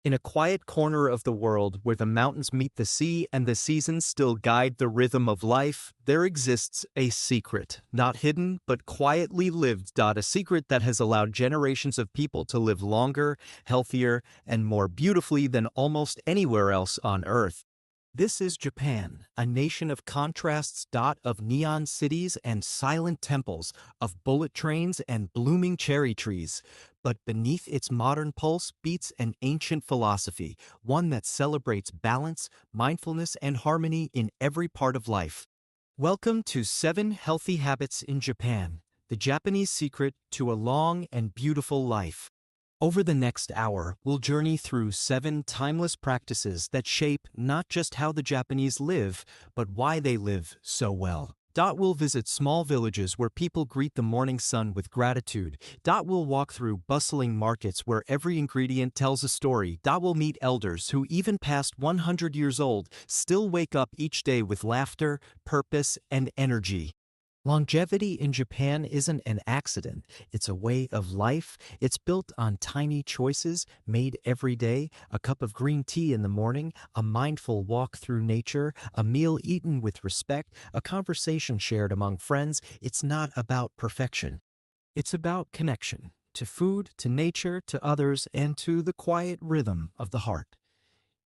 In a quiet corner of the world where the mountains meet the sea and the seasons still guide the rhythm of life, there exists a secret, not hidden but quietly lived. A secret that has allowed generations of people to live longer, healthier, and more beautifully than almost anywhere else on Earth. This is Japan, a nation of contrasts. Of neon cities and silent temples, of bullet trains and blooming cherry trees. But beneath its modern pulse beats an ancient philosophy, one that celebrates balance, mindfulness, and harmony in every part of life. Welcome to 7 Healthy Habits in Japan, the Japanese secret to a long and beautiful life. Over the next hour, we'll journey through 7 timeless practices that shape not just how the Japanese live, but why they live so well. We'll visit small villages where people greet the morning sun with gratitude. We'll walk through bustling markets where every ingredient tells a story. We'll meet elders who, even past 100 years old, still wake up each day with laughter, purpose, and energy. Longevity in Japan isn't an accident, it's a way of life. It's built on tiny choices made every day: a cup of green tea in the morning, a mindful walk through nature, a meal eaten with respect, a conversation shared among friends. It's not about perfection. It's about connection, to food, to nature, to others, and to the quiet rhythm of the heart.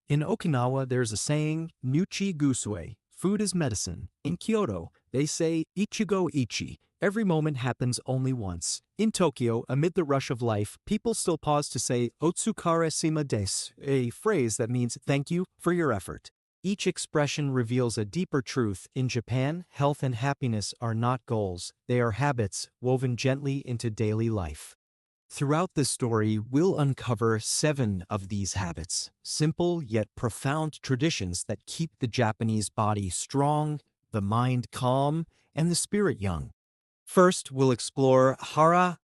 In Okinawa, there's a saying, "Muchi gusue," food is medicine. In Kyoto, they say, "Ichigo ichi," every moment happens only once. In Tokyo, amid the rush of life, people still pause to say, "Otsukaresima desu," a phrase that means thank you for your effort. Each expression reveals a deeper truth. In Japan, health and happiness are not goals, they are habits woven gently into daily life. Throughout this story, we'll uncover 7 of these habits, simple yet profound traditions that keep the Japanese body strong, the mind calm, and the spirit young. First, we'll explore harahachibu,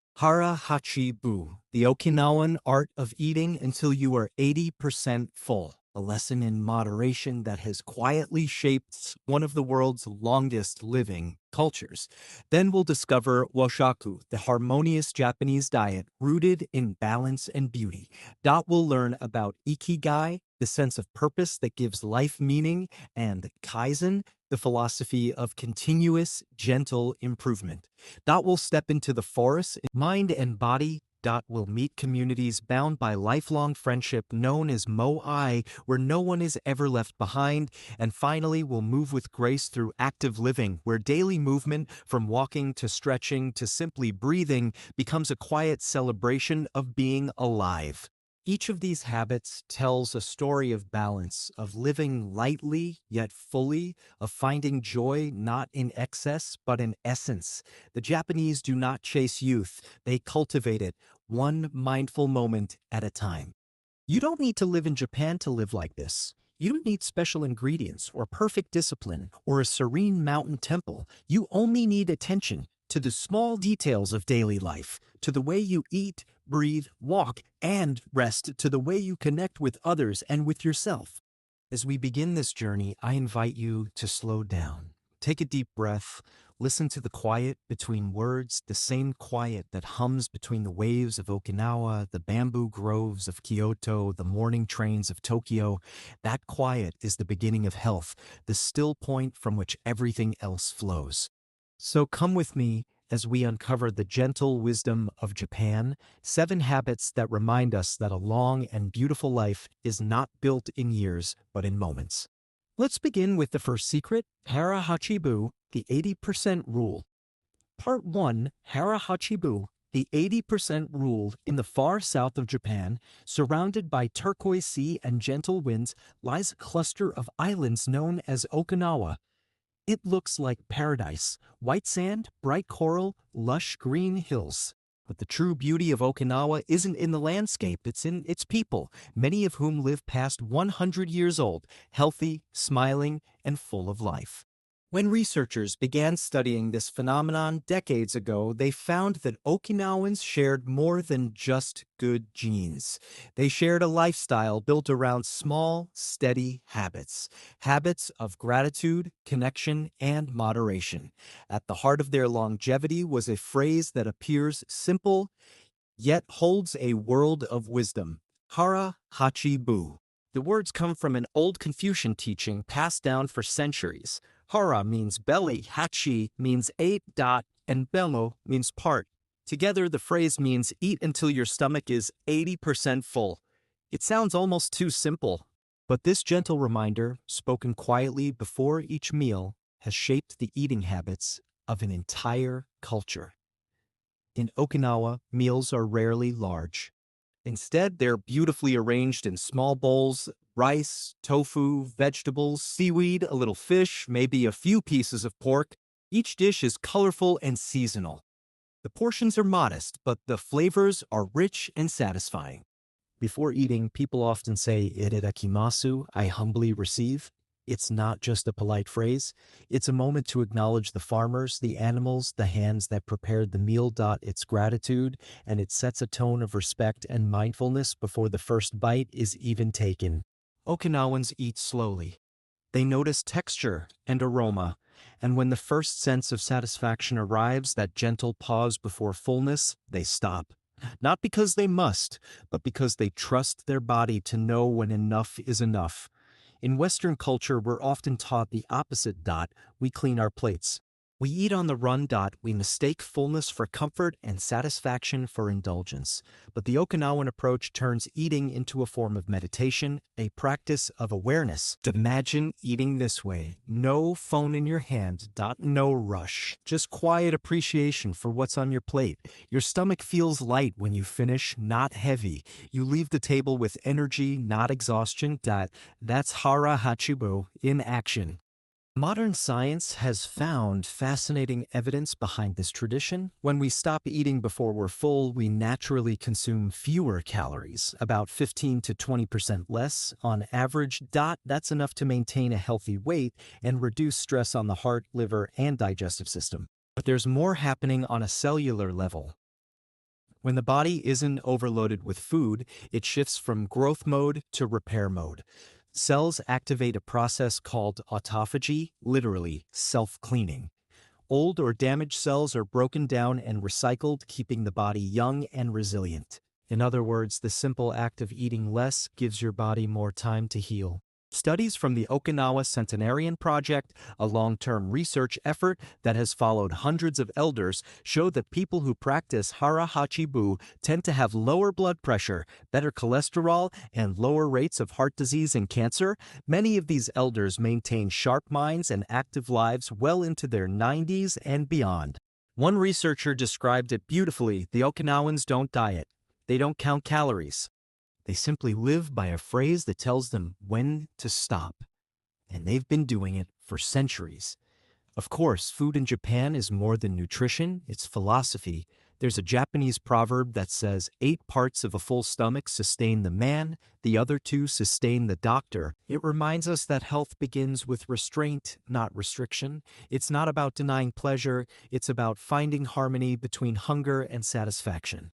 the Okinawan art of eating until you are 80% full, a lesson in moderation that has quietly shaped one of the world's longest living cultures. Then we'll discover WASHOKU, the harmonious Japanese diet rooted in balance and beauty. We'll learn about IKIGAI, the sense of purpose that gives life meaning, and KAIZEN, the philosophy of continuous, gentle improvement. We'll step into the forest, mind and body. We'll meet communities bound by lifelong friendship known as MOAI, where no one is ever left behind. And finally, we'll move with grace through active living, where daily movement, from walking to stretching to simply breathing, becomes a quiet celebration of being alive. Each of these habits tells a story of balance, of living lightly yet fully, of finding joy not in excess but in essence. The Japanese do not chase youth, they cultivate it, one mindful moment at a time. You don't need to live in Japan to live like this. You don't need special ingredients or perfect discipline or a serene mountain temple. You only need attention to the small details of daily life, to the way you eat, breathe, walk, and rest, to the way you connect with others and with yourself. As we begin this journey, I invite you to slow down. Take a deep breath. Listen to the quiet between words, the same quiet that hums between the waves of Okinawa, the bamboo groves of Kyoto, the morning trains of Tokyo. That quiet is the beginning of health, the still point from which everything else flows. So come with me as we uncover the gentle wisdom of Japan, 7 habits that remind us that a long and beautiful life is not built in years, but in moments. Let's begin with the first secret, harahachibu, the 80% rule. Part 1, harahachibu, the 80% rule. In the far south of Japan, surrounded by turquoise sea and gentle winds, lies a cluster of islands known as Okinawa. It looks like paradise: white sand, bright coral, lush green hills. But the true beauty of Okinawa isn't in the landscape, it's in its people, many of whom live past 100 years old, healthy, smiling, and full of life. When researchers began studying this phenomenon decades ago, they found that Okinawans shared more than just good genes. They shared a lifestyle built around small, steady habits. Habits of gratitude, connection, and moderation. At the heart of their longevity was a phrase that appears simple, yet holds a world of wisdom: harahachibu. The words come from an old Confucian teaching passed down for centuries. Hara means belly, hachi means eight, and bello means part. Together, the phrase means eat until your stomach is 80% full. It sounds almost too simple, but this gentle reminder, spoken quietly before each meal, has shaped the eating habits of an entire culture. In Okinawa, meals are rarely large. Instead, they're beautifully arranged in small bowls: rice, tofu, vegetables, seaweed, a little fish, maybe a few pieces of pork. Each dish is colorful and seasonal. The portions are modest, but the flavors are rich and satisfying. Before eating, people often say, "Itadakimasu," I humbly receive. It's not just a polite phrase. It's a moment to acknowledge the farmers, the animals, the hands that prepared the meal. It's gratitude, and it sets a tone of respect and mindfulness before the first bite is even taken. Okinawans eat slowly. They notice texture and aroma, and when the first sense of satisfaction arrives, that gentle pause before fullness, they stop. Not because they must, but because they trust their body to know when enough is enough. In Western culture, we're often taught the opposite. We clean our plates. We eat on the run. We mistake fullness for comfort and satisfaction for indulgence. But the Okinawan approach turns eating into a form of meditation, a practice of awareness. Imagine eating this way. No phone in your hand. No rush. Just quiet appreciation for what's on your plate. Your stomach feels light when you finish, not heavy. You leave the table with energy, not exhaustion. That's harahachibu in action. Modern science has found fascinating evidence behind this tradition. When we stop eating before we're full, we naturally consume fewer calories, about 15 to 20% less on average. That's enough to maintain a healthy weight and reduce stress on the heart, liver, and digestive system. But there's more happening on a cellular level. When the body isn't overloaded with food, it shifts from growth mode to repair mode. Cells activate a process called autophagy, literally self-cleaning. Old or damaged cells are broken down and recycled, keeping the body young and resilient. In other words, the simple act of eating less gives your body more time to heal. Studies from the Okinawa Centenarian Project, a long-term research effort that has followed hundreds of elders, show that people who practice harahachibu tend to have lower blood pressure, better cholesterol, and lower rates of heart disease and cancer. Many of these elders maintain sharp minds and active lives well into their 90s and beyond. One researcher described it beautifully: the Okinawans don't diet. They don't count calories. They simply live by a phrase that tells them when to stop. And they've been doing it for centuries. Of course, food in Japan is more than nutrition, it's philosophy. There's a Japanese proverb that says 8 parts of a full stomach sustain the man, the other 2 sustain the doctor. It reminds us that health begins with restraint, not restriction. It's not about denying pleasure, it's about finding harmony between hunger and satisfaction.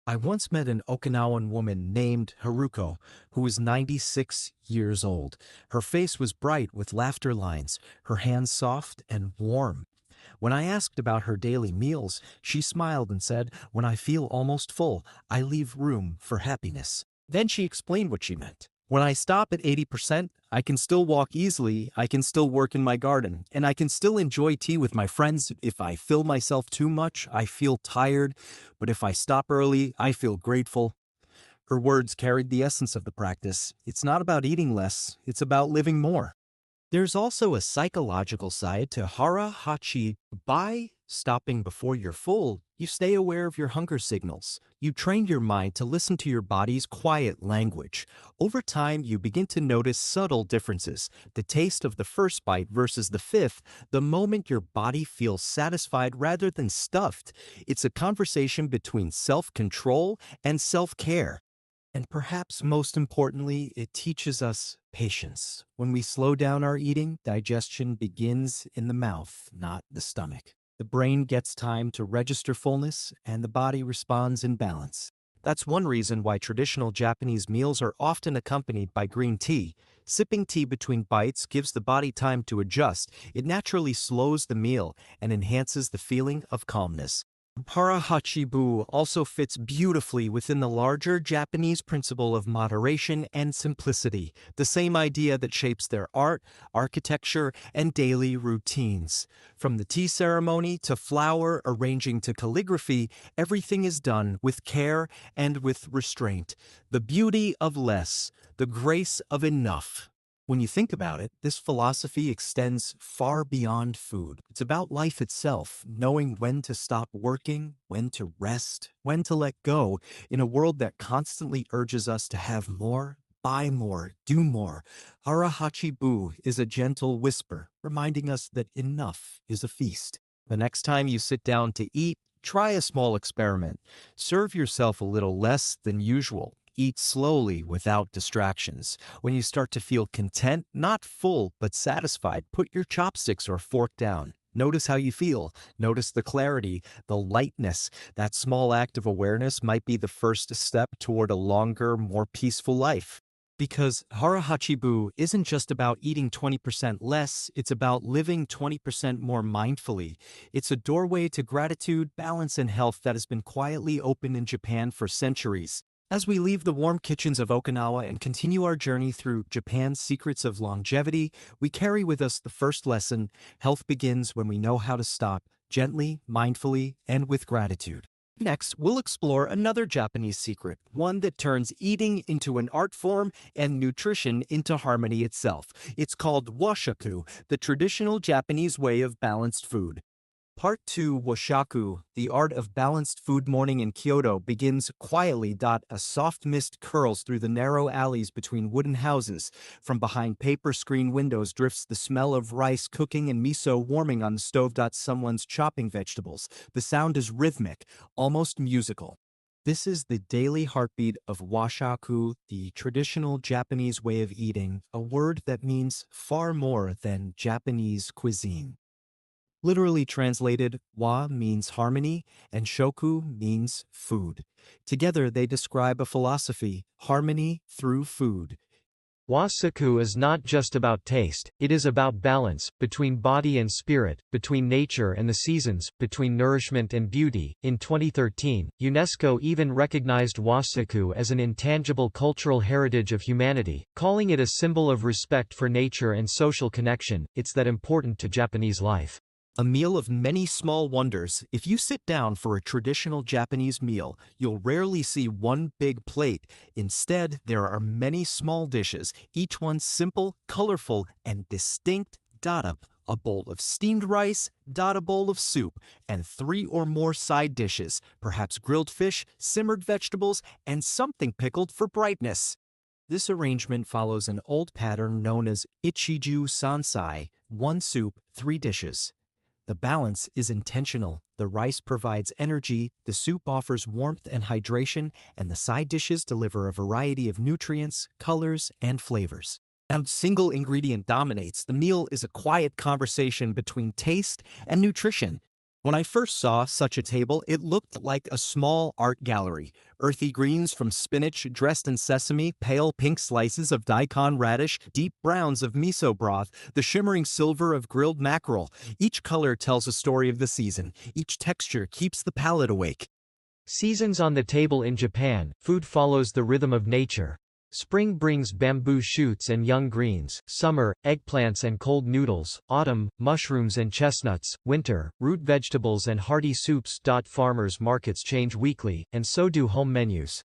I once met an Okinawan woman named Haruko, who was 96 years old. Her face was bright with laughter lines, her hands soft and warm. When I asked about her daily meals, she smiled and said, "When I feel almost full, I leave room for happiness." Then she explained what she meant. When I stop at 80%, I can still walk easily, I can still work in my garden, and I can still enjoy tea with my friends. If I fill myself too much, I feel tired, but if I stop early, I feel grateful. Her words carried the essence of the practice. It's not about eating less, it's about living more. There's also a psychological side to harahachi. By stopping before you're full, you stay aware of your hunger signals. You train your mind to listen to your body's quiet language. Over time, you begin to notice subtle differences. The taste of the first bite versus the 5th, the moment your body feels satisfied rather than stuffed. It's a conversation between self-control and self-care. And perhaps most importantly, it teaches us patience. When we slow down our eating, digestion begins in the mouth, not the stomach. The brain gets time to register fullness, and the body responds in balance. That's one reason why traditional Japanese meals are often accompanied by green tea. Sipping tea between bites gives the body time to adjust. It naturally slows the meal and enhances the feeling of calmness. Harahachibu also fits beautifully within the larger Japanese principle of moderation and simplicity, the same idea that shapes their art, architecture, and daily routines. From the tea ceremony to flower arranging to calligraphy, everything is done with care and with restraint. The beauty of less, the grace of enough. When you think about it, this philosophy extends far beyond food. It's about life itself, knowing when to stop working, when to rest, when to let go, in a world that constantly urges us to have more, buy more, do more. Harahachibu is a gentle whisper, reminding us that enough is a feast. The next time you sit down to eat, try a small experiment. Serve yourself a little less than usual. Eat slowly without distractions. When you start to feel content, not full but satisfied, put your chopsticks or fork down. Notice how you feel. Notice the clarity, the lightness. That small act of awareness might be the first step toward a longer, more peaceful life. Because harahachibu isn't just about eating 20% less, it's about living 20% more mindfully. It's a doorway to gratitude, balance, and health that has been quietly open in Japan for centuries. As we leave the warm kitchens of Okinawa and continue our journey through Japan's secrets of longevity, we carry with us the first lesson: health begins when we know how to stop, gently, mindfully, and with gratitude. Next, we'll explore another Japanese secret, one that turns eating into an art form and nutrition into harmony itself. It's called WASHOKU, the traditional Japanese way of balanced food. Part 2, WASHOKU, the art of balanced food morning in Kyoto, begins quietly. A soft mist curls through the narrow alleys between wooden houses. From behind paper screen windows drifts the smell of rice cooking and miso warming on the stove. Someone's chopping vegetables. The sound is rhythmic, almost musical. This is the daily heartbeat of WASHOKU, the traditional Japanese way of eating, a word that means far more than Japanese cuisine. Literally translated, wa means harmony and shoku means food. Together they describe a philosophy, harmony through food. WASHOKU is not just about taste, it is about balance, between body and spirit, between nature and the seasons, between nourishment and beauty. In 2013, UNESCO even recognized WASHOKU as an intangible cultural heritage of humanity, calling it a symbol of respect for nature and social connection. It's that important to Japanese life. A meal of many small wonders. If you sit down for a traditional Japanese meal, you'll rarely see one big plate. Instead, there are many small dishes, each one simple, colorful, and distinct. A bowl of steamed rice, a bowl of soup, and 3 or more side dishes, perhaps grilled fish, simmered vegetables, and something pickled for brightness. This arrangement follows an old pattern known as Ichiju Sansai, 1 soup, 3 dishes. The balance is intentional. The rice provides energy, the soup offers warmth and hydration, and the side dishes deliver a variety of nutrients, colors, and flavors. A single ingredient dominates. The meal is a quiet conversation between taste and nutrition. When I first saw such a table, it looked like a small art gallery. Earthy greens from spinach dressed in sesame, pale pink slices of daikon radish, deep browns of miso broth, the shimmering silver of grilled mackerel. Each color tells a story of the season. Each texture keeps the palate awake. Seasons on the table in Japan, food follows the rhythm of nature. Spring brings bamboo shoots and young greens, summer, eggplants and cold noodles, autumn, mushrooms and chestnuts, winter, root vegetables and hearty soups. Farmers' markets change weekly, and so do home menus.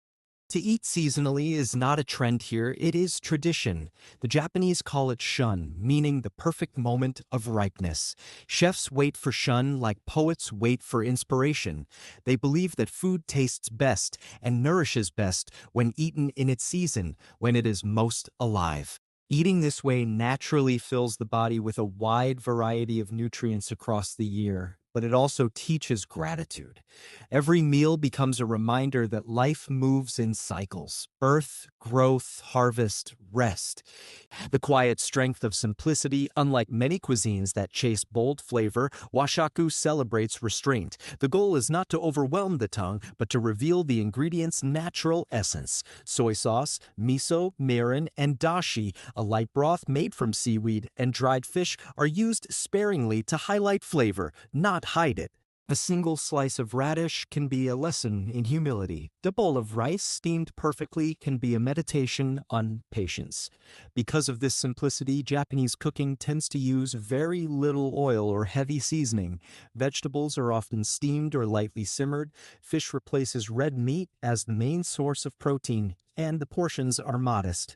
To eat seasonally is not a trend here, it is tradition. The Japanese call it shun, meaning the perfect moment of ripeness. Chefs wait for shun like poets wait for inspiration. They believe that food tastes best and nourishes best when eaten in its season, when it is most alive. Eating this way naturally fills the body with a wide variety of nutrients across the year, but it also teaches gratitude. Every meal becomes a reminder that life moves in cycles: birth, growth, harvest, rest. The quiet strength of simplicity, unlike many cuisines that chase bold flavor, WASHOKU celebrates restraint. The goal is not to overwhelm the tongue, but to reveal the ingredients' natural essence. Soy sauce, miso, mirin, and dashi, a light broth made from seaweed, and dried fish are used sparingly to highlight flavor, not hide it. A single slice of radish can be a lesson in humility. The bowl of rice steamed perfectly can be a meditation on patience. Because of this simplicity, Japanese cooking tends to use very little oil or heavy seasoning. Vegetables are often steamed or lightly simmered. Fish replaces red meat as the main source of protein, and the portions are modest.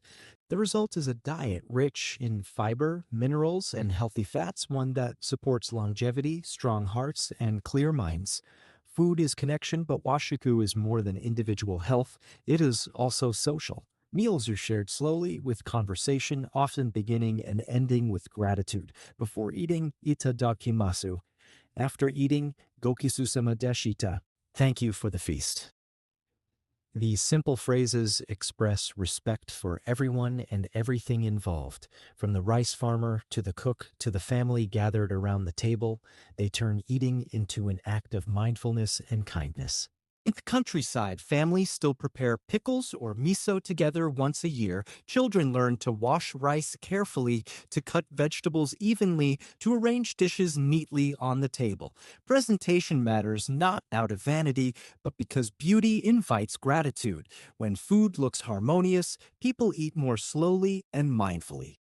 The result is a diet rich in fiber, minerals, and healthy fats, one that supports longevity, strong hearts, and clear minds. Food is connection, but washoku is more than individual health. It is also social. Meals are shared slowly, with conversation often beginning and ending with gratitude. Before eating, itadakimasu. After eating, gokisusama deshita. Thank you for the feast. These simple phrases express respect for everyone and everything involved. From the rice farmer to the cook to the family gathered around the table, they turn eating into an act of mindfulness and kindness. In the countryside, families still prepare pickles or miso together once a year. Children learn to wash rice carefully, to cut vegetables evenly, to arrange dishes neatly on the table. Presentation matters not out of vanity, but because beauty invites gratitude. When food looks harmonious, people eat more slowly and mindfully.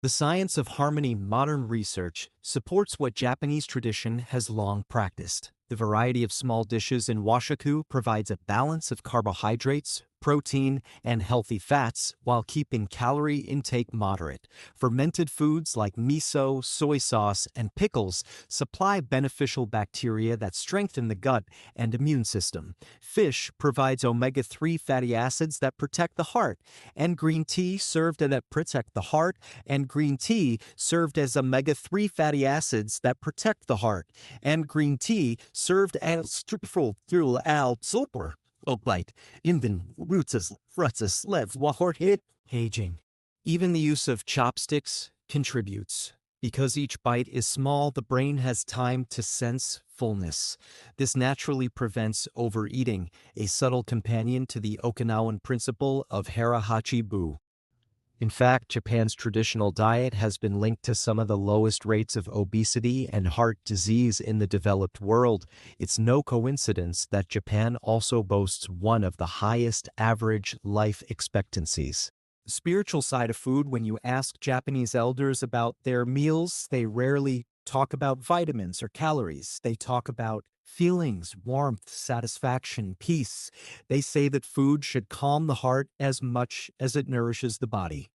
The science of harmony modern research supports what Japanese tradition has long practiced. The variety of small dishes in washoku provides a balance of carbohydrates, protein, and healthy fats while keeping calorie intake moderate. Fermented foods like miso, soy sauce, and pickles supply beneficial bacteria that strengthen the gut and immune system. Fish provides omega-3 fatty acids that protect the heart, and green tea served that protect the heart, and green tea served as omega-3 fatty acids that protect the heart, and green tea served as through al super. Oblight, Inven, Roots, Frutzes, Lev, Wahort, Aging. Even the use of chopsticks contributes. Because each bite is small, the brain has time to sense fullness. This naturally prevents overeating, a subtle companion to the Okinawan principle of harahachibu. In fact, Japan's traditional diet has been linked to some of the lowest rates of obesity and heart disease in the developed world. It's no coincidence that Japan also boasts one of the highest average life expectancies. The spiritual side of food, when you ask Japanese elders about their meals, they rarely talk about vitamins or calories. They talk about feelings, warmth, satisfaction, peace. They say that food should calm the heart as much as it nourishes the body.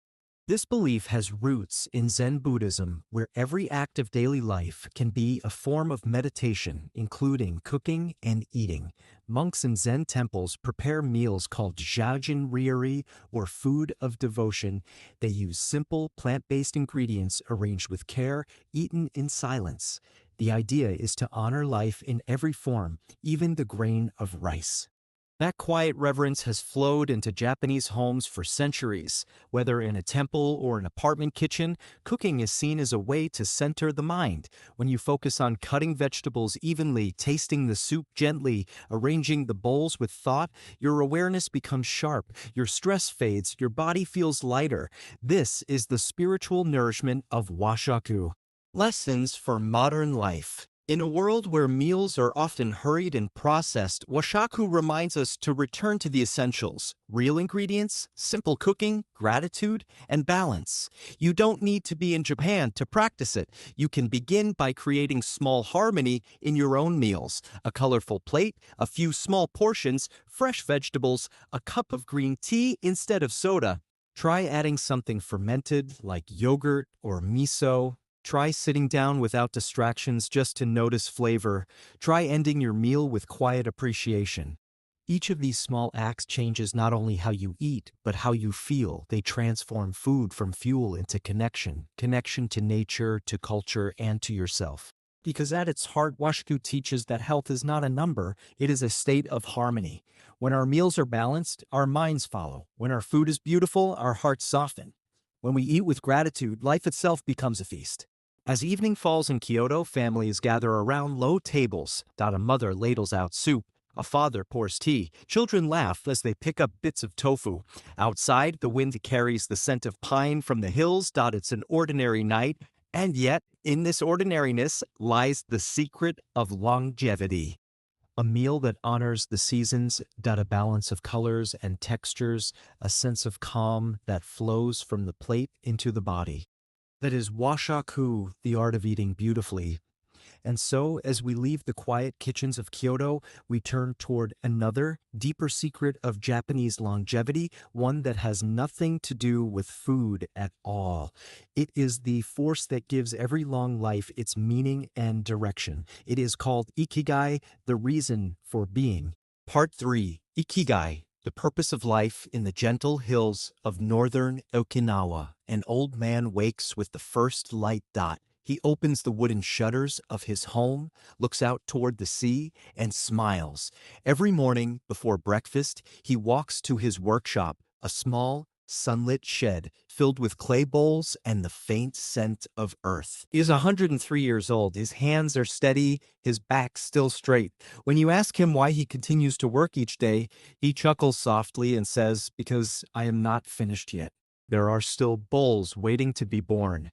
This belief has roots in Zen Buddhism, where every act of daily life can be a form of meditation, including cooking and eating. Monks in Zen temples prepare meals called jajin ryuri, or food of devotion. They use simple, plant-based ingredients arranged with care, eaten in silence. The idea is to honor life in every form, even the grain of rice. That quiet reverence has flowed into Japanese homes for centuries. Whether in a temple or an apartment kitchen, cooking is seen as a way to center the mind. When you focus on cutting vegetables evenly, tasting the soup gently, arranging the bowls with thought, your awareness becomes sharp, your stress fades, your body feels lighter. This is the spiritual nourishment of washoku. Lessons for modern life. In a world where meals are often hurried and processed, washoku reminds us to return to the essentials: real ingredients, simple cooking, gratitude, and balance. You don't need to be in Japan to practice it. You can begin by creating small harmony in your own meals: a colorful plate, a few small portions, fresh vegetables, a cup of green tea instead of soda. Try adding something fermented like yogurt or miso. Try sitting down without distractions just to notice flavor. Try ending your meal with quiet appreciation. Each of these small acts changes not only how you eat, but how you feel. They transform food from fuel into connection. Connection to nature, to culture, and to yourself. Because at its heart, washoku teaches that health is not a number, it is a state of harmony. When our meals are balanced, our minds follow. When our food is beautiful, our hearts soften. When we eat with gratitude, life itself becomes a feast. As evening falls in Kyoto, families gather around low tables. A mother ladles out soup. A father pours tea. Children laugh as they pick up bits of tofu. Outside, the wind carries the scent of pine from the hills. It's an ordinary night, And yet, in this ordinariness lies the secret of longevity. A meal that honors the seasons, a balance of colors and textures, a sense of calm that flows from the plate into the body. That is WASHOKU, the art of eating beautifully. And so, as we leave the quiet kitchens of Kyoto, we turn toward another, deeper secret of Japanese longevity, one that has nothing to do with food at all. It is the force that gives every long life its meaning and direction. It is called IKIGAI, the reason for being. Part 3, Ikigai, the purpose of life in the gentle hills of northern Okinawa. An old man wakes with the first light dot. He opens the wooden shutters of his home, looks out toward the sea, and smiles. Every morning before breakfast, he walks to his workshop, a small, sunlit shed filled with clay bowls and the faint scent of earth. He is 103 years old. His hands are steady, his back still straight. When you ask him why he continues to work each day, he chuckles softly and says, "Because I am not finished yet. There are still bowls waiting to be born."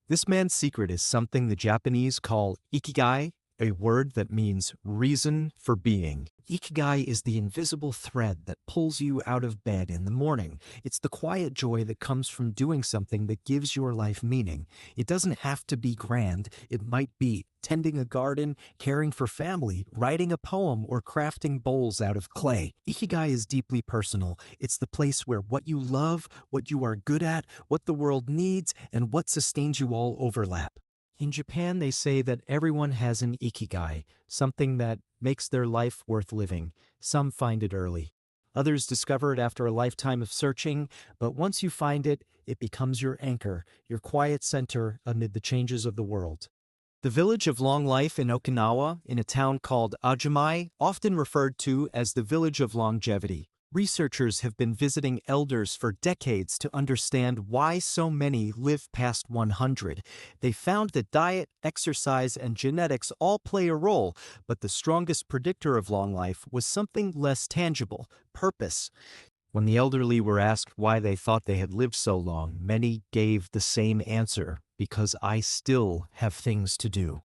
This man's secret is something the Japanese call ikigai, a word that means reason for being. Ikigai is the invisible thread that pulls you out of bed in the morning. It's the quiet joy that comes from doing something that gives your life meaning. It doesn't have to be grand. It might be tending a garden, caring for family, writing a poem, or crafting bowls out of clay. Ikigai is deeply personal. It's the place where what you love, what you are good at, what the world needs, and what sustains you all overlap. In Japan, they say that everyone has an ikigai, something that makes their life worth living. Some find it early. Others discover it after a lifetime of searching, but once you find it, it becomes your anchor, your quiet center amid the changes of the world. The village of long life in Okinawa, in a town called Ajimai, often referred to as the village of longevity. Researchers have been visiting elders for decades to understand why so many live past 100. They found that diet, exercise, and genetics all play a role, but the strongest predictor of long life was something less tangible: purpose. When the elderly were asked why they thought they had lived so long, many gave the same answer: because I still have things to do.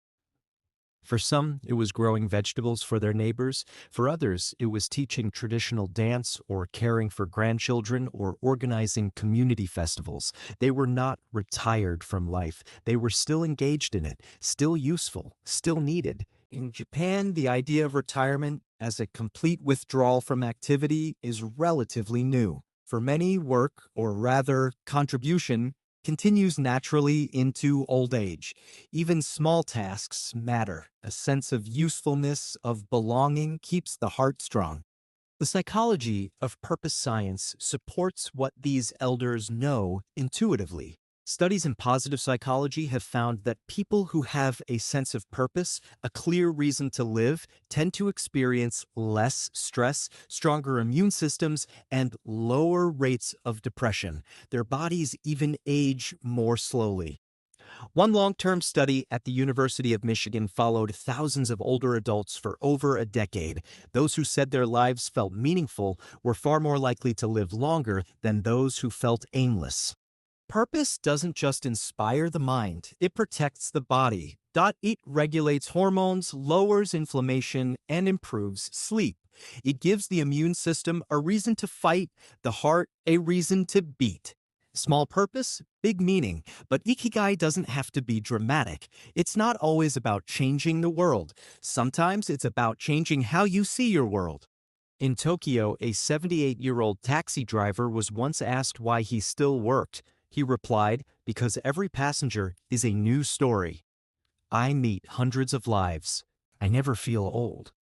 For some, it was growing vegetables for their neighbors. For others, it was teaching traditional dance or caring for grandchildren or organizing community festivals. They were not retired from life. They were still engaged in it, still useful, still needed. In Japan, the idea of retirement as a complete withdrawal from activity is relatively new. For many, work, or rather contribution, continues naturally into old age. Even small tasks matter. A sense of usefulness, of belonging, keeps the heart strong. The psychology of purpose science supports what these elders know intuitively. Studies in positive psychology have found that people who have a sense of purpose, a clear reason to live, tend to experience less stress, stronger immune systems, and lower rates of depression. Their bodies even age more slowly. One long-term study at the University of Michigan followed thousands of older adults for over a decade. Those who said their lives felt meaningful were far more likely to live longer than those who felt aimless. Purpose doesn't just inspire the mind, it protects the body. It regulates hormones, lowers inflammation, and improves sleep. It gives the immune system a reason to fight, the heart a reason to beat. Small purpose, big meaning, but Ikigai doesn't have to be dramatic. It's not always about changing the world. Sometimes it's about changing how you see your world. In Tokyo, a 78-year-old taxi driver was once asked why he still worked. He replied, "Because every passenger is a new story. I meet hundreds of lives. I never feel old."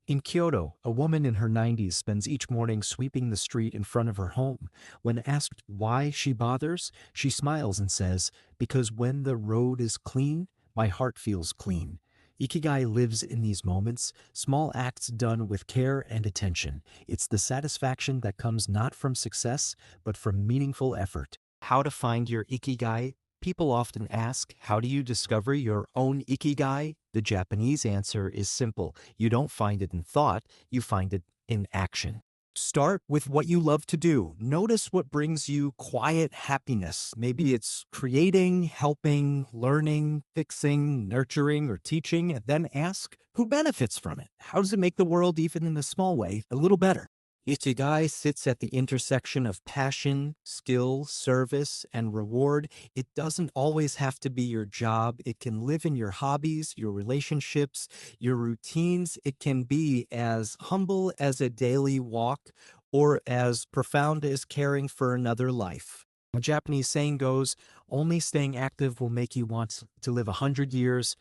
In Kyoto, a woman in her 90s spends each morning sweeping the street in front of her home. When asked why she bothers, she smiles and says, "Because when the road is clean, my heart feels clean." Ikigai lives in these moments, small acts done with care and attention. It's the satisfaction that comes not from success, but from meaningful effort. How to find your Ikigai? People often ask, how do you discover your own Ikigai? The Japanese answer is simple. You don't find it in thought, you find it in action. Start with what you love to do. Notice what brings you quiet happiness. Maybe it's creating, helping, learning, fixing, nurturing, or teaching, and then ask who benefits from it. How does it make the world, even in a small way, a little better? Ikigai sits at the intersection of passion, skill, service, and reward. It doesn't always have to be your job. It can live in your hobbies, your relationships, your routines. It can be as humble as a daily walk or as profound as caring for another life. A Japanese saying goes, only staying active will make you want to live 100 years.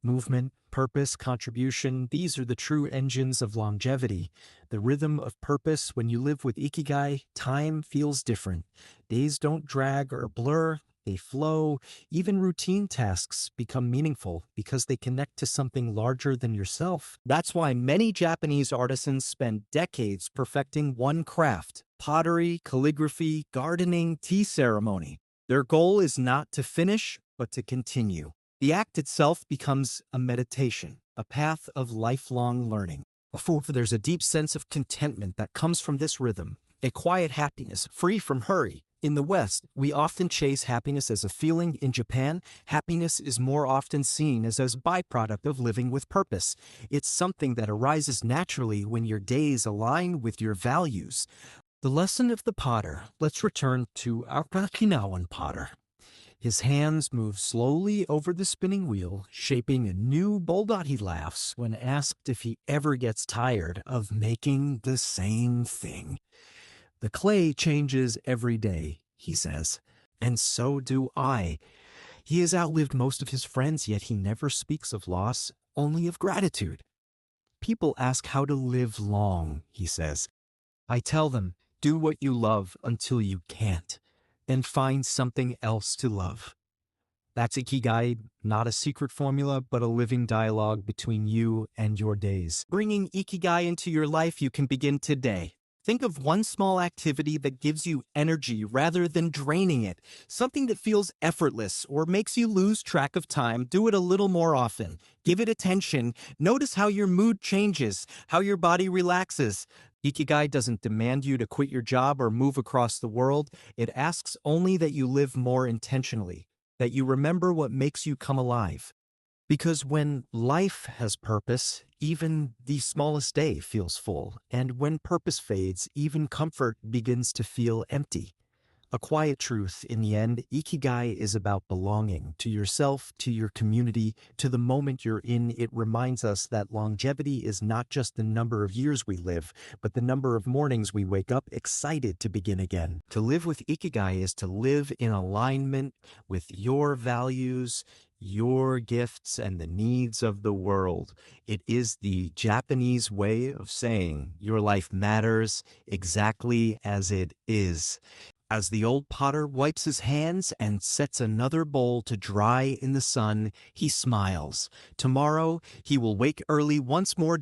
Movement, purpose, contribution, these are the true engines of longevity. The rhythm of purpose, when you live with Ikigai, time feels different. Days don't drag or blur, they flow. Even routine tasks become meaningful because they connect to something larger than yourself. That's why many Japanese artisans spend decades perfecting one craft: pottery, calligraphy, gardening, tea ceremony. Their goal is not to finish, but to continue. The act itself becomes a meditation, a path of lifelong learning. For there's a deep sense of contentment that comes from this rhythm, a quiet happiness, free from hurry. In the West, we often chase happiness as a feeling. In Japan, happiness is more often seen as a byproduct of living with purpose. It's something that arises naturally when your days align with your values. The lesson of the potter. Let's return to our Okinawan potter. His hands move slowly over the spinning wheel, shaping a new bowl. He laughs when asked if he ever gets tired of making the same thing. The clay changes every day, he says, and so do I. He has outlived most of his friends, yet he never speaks of loss, only of gratitude. People ask how to live long, he says. I tell them, do what you love until you can't. Then find something else to love. That's Ikigai, not a secret formula, but a living dialogue between you and your days. Bringing Ikigai into your life, you can begin today. Think of one small activity that gives you energy rather than draining it. Something that feels effortless or makes you lose track of time. Do it a little more often. Give it attention. Notice how your mood changes, how your body relaxes. Ikigai doesn't demand you to quit your job or move across the world. It asks only that you live more intentionally, that you remember what makes you come alive. Because when life has purpose, even the smallest day feels full. And when purpose fades, even comfort begins to feel empty. A quiet truth, in the end, Ikigai is about belonging to yourself, to your community, to the moment you're in. It reminds us that longevity is not just the number of years we live, but the number of mornings we wake up excited to begin again. To live with Ikigai is to live in alignment with your values, your gifts, and the needs of the world. It is the Japanese way of saying your life matters exactly as it is. As the old potter wipes his hands and sets another bowl to dry in the sun, he smiles. Tomorrow, he will wake early once more.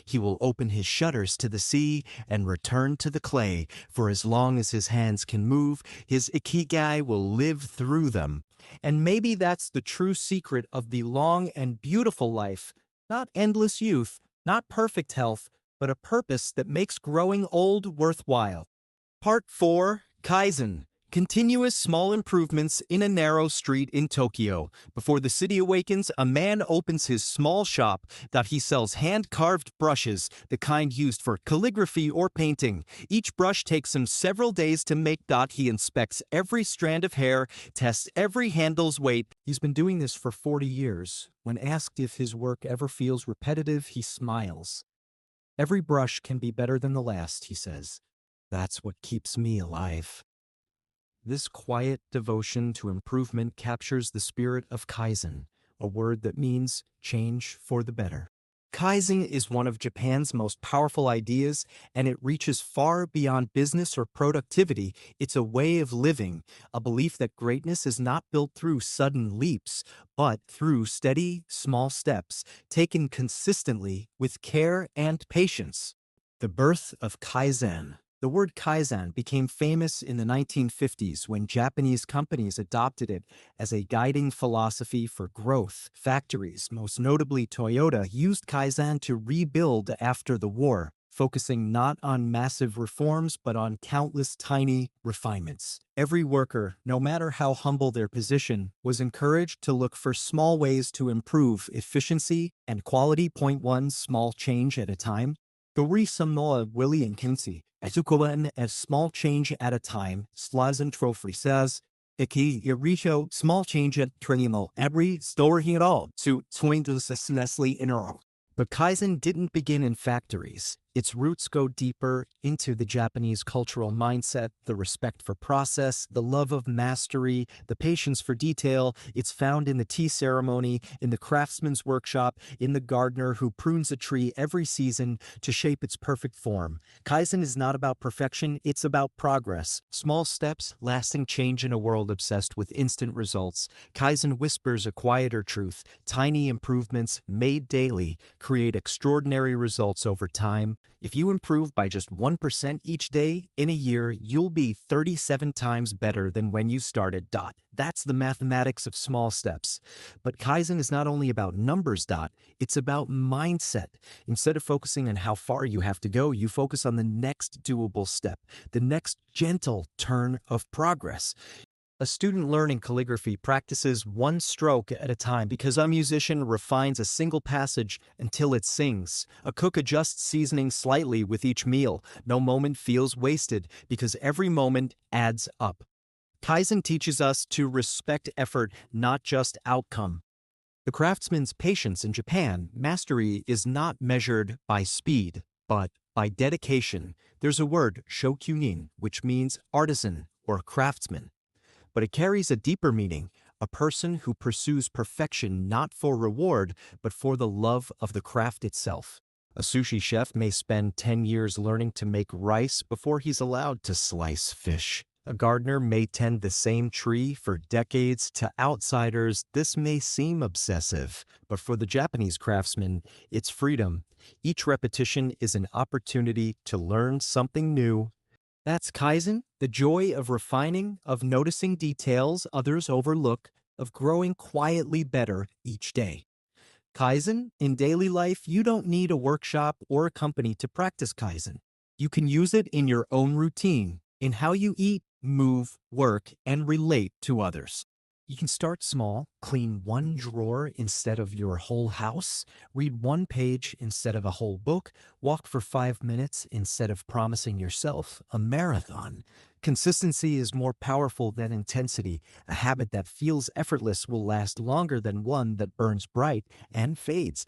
He will open his shutters to the sea and return to the clay. For as long as his hands can move, his Ikigai will live through them. And maybe that's the true secret of the long and beautiful life. Not endless youth, not perfect health, but a purpose that makes growing old worthwhile. Part 4. Kaizen. Continuous small improvements in a narrow street in Tokyo. Before the city awakens, a man opens his small shop. He sells hand-carved brushes, the kind used for calligraphy or painting. Each brush takes him several days to make. He inspects every strand of hair, tests every handle's weight. He's been doing this for 40 years. When asked if his work ever feels repetitive, he smiles. Every brush can be better than the last, he says. That's what keeps me alive. This quiet devotion to improvement captures the spirit of Kaizen, a word that means change for the better. Kaizen is one of Japan's most powerful ideas, and it reaches far beyond business or productivity. It's a way of living, a belief that greatness is not built through sudden leaps, but through steady, small steps, taken consistently with care and patience. The birth of Kaizen. The word Kaizen became famous in the 1950s when Japanese companies adopted it as a guiding philosophy for growth. Factories, most notably Toyota, used Kaizen to rebuild after the war. focusing not on massive reforms but on countless tiny refinements. Every worker, no matter how humble their position, was encouraged to look for small ways to improve efficiency and quality. Point one small change at a time. Gori Samoa Willie and Kinsey, Azukoan as small change at a time, Slazan Trophy says, Iki small change at Trinimo, every story at all, to Nestle in a row. But Kaizen didn't begin in factories. Its roots go deeper into the Japanese cultural mindset, the respect for process, the love of mastery, the patience for detail. It's found in the tea ceremony, in the craftsman's workshop, in the gardener who prunes a tree every season to shape its perfect form. Kaizen is not about perfection, it's about progress. Small steps, lasting change in a world obsessed with instant results. Kaizen whispers a quieter truth. Tiny improvements, made daily, create extraordinary results over time. If you improve by just 1% each day, in a year, you'll be 37 times better than when you started. That's the mathematics of small steps. But Kaizen is not only about numbers. It's about mindset. Instead of focusing on how far you have to go, you focus on the next doable step, the next gentle turn of progress. A student learning calligraphy practices one stroke at a time because a musician refines a single passage until it sings. A cook adjusts seasoning slightly with each meal. No moment feels wasted because every moment adds up. Kaizen teaches us to respect effort, not just outcome. The craftsman's patience in Japan, mastery is not measured by speed, but by dedication. There's a word, shokunin, which means artisan or craftsman. But it carries a deeper meaning, a person who pursues perfection not for reward, but for the love of the craft itself. A sushi chef may spend 10 years learning to make rice before he's allowed to slice fish. A gardener may tend the same tree for decades. To outsiders, this may seem obsessive, but for the Japanese craftsman, it's freedom. Each repetition is an opportunity to learn something new. That's Kaizen, the joy of refining, of noticing details others overlook, of growing quietly better each day. Kaizen, in daily life, you don't need a workshop or a company to practice Kaizen. You can use it in your own routine, in how you eat, move, work, and relate to others. You can start small, clean one drawer instead of your whole house, read one page instead of a whole book, walk for 5 minutes instead of promising yourself a marathon. Consistency is more powerful than intensity. A habit that feels effortless will last longer than one that burns bright and fades.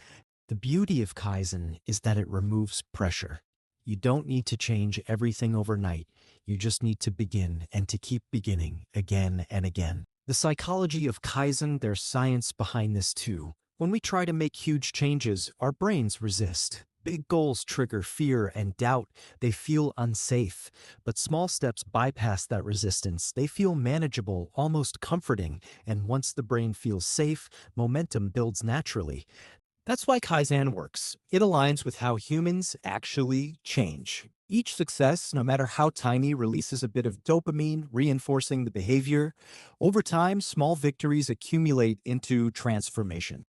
The beauty of Kaizen is that it removes pressure. You don't need to change everything overnight. You just need to begin and to keep beginning again and again. The psychology of Kaizen, there's science behind this too. When we try to make huge changes, our brains resist. Big goals trigger fear and doubt. They feel unsafe. But small steps bypass that resistance. They feel manageable, almost comforting. And once the brain feels safe, momentum builds naturally. That's why Kaizen works. It aligns with how humans actually change. Each success, no matter how tiny, releases a bit of dopamine, reinforcing the behavior. Over time, small victories accumulate into transformation.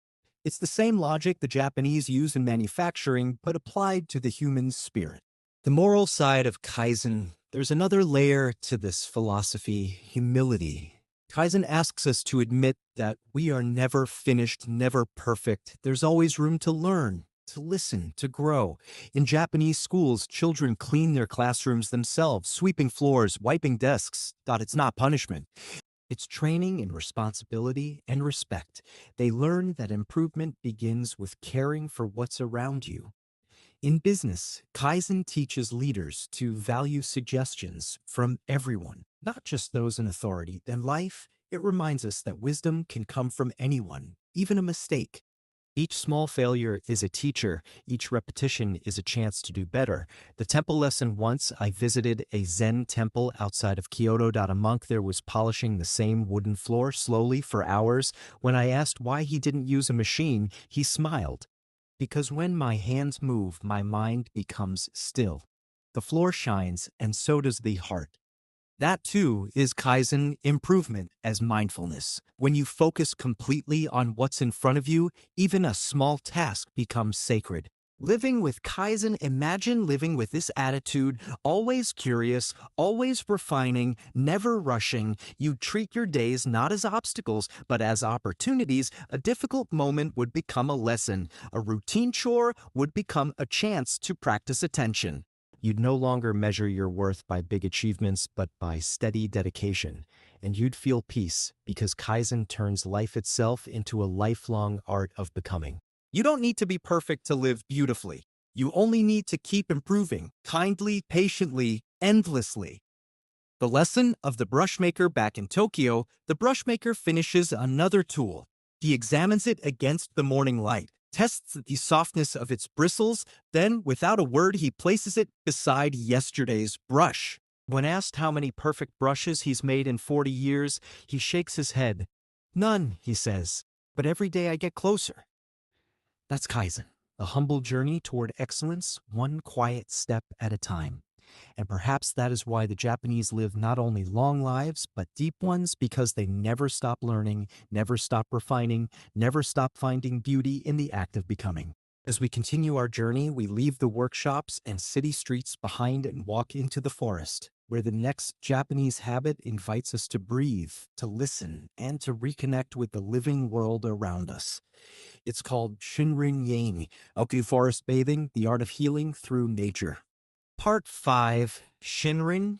It's the same logic the Japanese use in manufacturing, but applied to the human spirit. The moral side of Kaizen, there's another layer to this philosophy, humility. Kaizen asks us to admit that we are never finished, never perfect. There's always room to learn, to listen, to grow. In Japanese schools, children clean their classrooms themselves, sweeping floors, wiping desks. It's not punishment. It's training in responsibility and respect. They learn that improvement begins with caring for what's around you. In business, Kaizen teaches leaders to value suggestions from everyone, not just those in authority. In life, it reminds us that wisdom can come from anyone, even a mistake. Each small failure is a teacher. Each repetition is a chance to do better. The temple lesson: once I visited a Zen temple outside of Kyoto. A monk there was polishing the same wooden floor slowly for hours. When I asked why he didn't use a machine, he smiled. Because when my hands move, my mind becomes still. The floor shines, and so does the heart. That too is Kaizen improvement as mindfulness. When you focus completely on what's in front of you, even a small task becomes sacred. Living with Kaizen, imagine living with this attitude, always curious, always refining, never rushing. You treat your days not as obstacles, but as opportunities. A difficult moment would become a lesson. A routine chore would become a chance to practice attention. You'd no longer measure your worth by big achievements, but by steady dedication. And you'd feel peace, because Kaizen turns life itself into a lifelong art of becoming. You don't need to be perfect to live beautifully. You only need to keep improving, kindly, patiently, endlessly. The lesson of the brushmaker back in Tokyo, the brushmaker finishes another tool. He examines it against the morning light, tests the softness of its bristles, then, without a word, he places it beside yesterday's brush. When asked how many perfect brushes he's made in 40 years, he shakes his head. None, he says, but every day I get closer. That's Kaizen, a humble journey toward excellence, one quiet step at a time. And perhaps that is why the Japanese live not only long lives, but deep ones, because they never stop learning, never stop refining, never stop finding beauty in the act of becoming. As we continue our journey, we leave the workshops and city streets behind and walk into the forest, where the next Japanese habit invites us to breathe, to listen, and to reconnect with the living world around us. It's called Shinrin-Yoku, forest bathing, the art of healing through nature. Part 5, Shinrin-Yoku.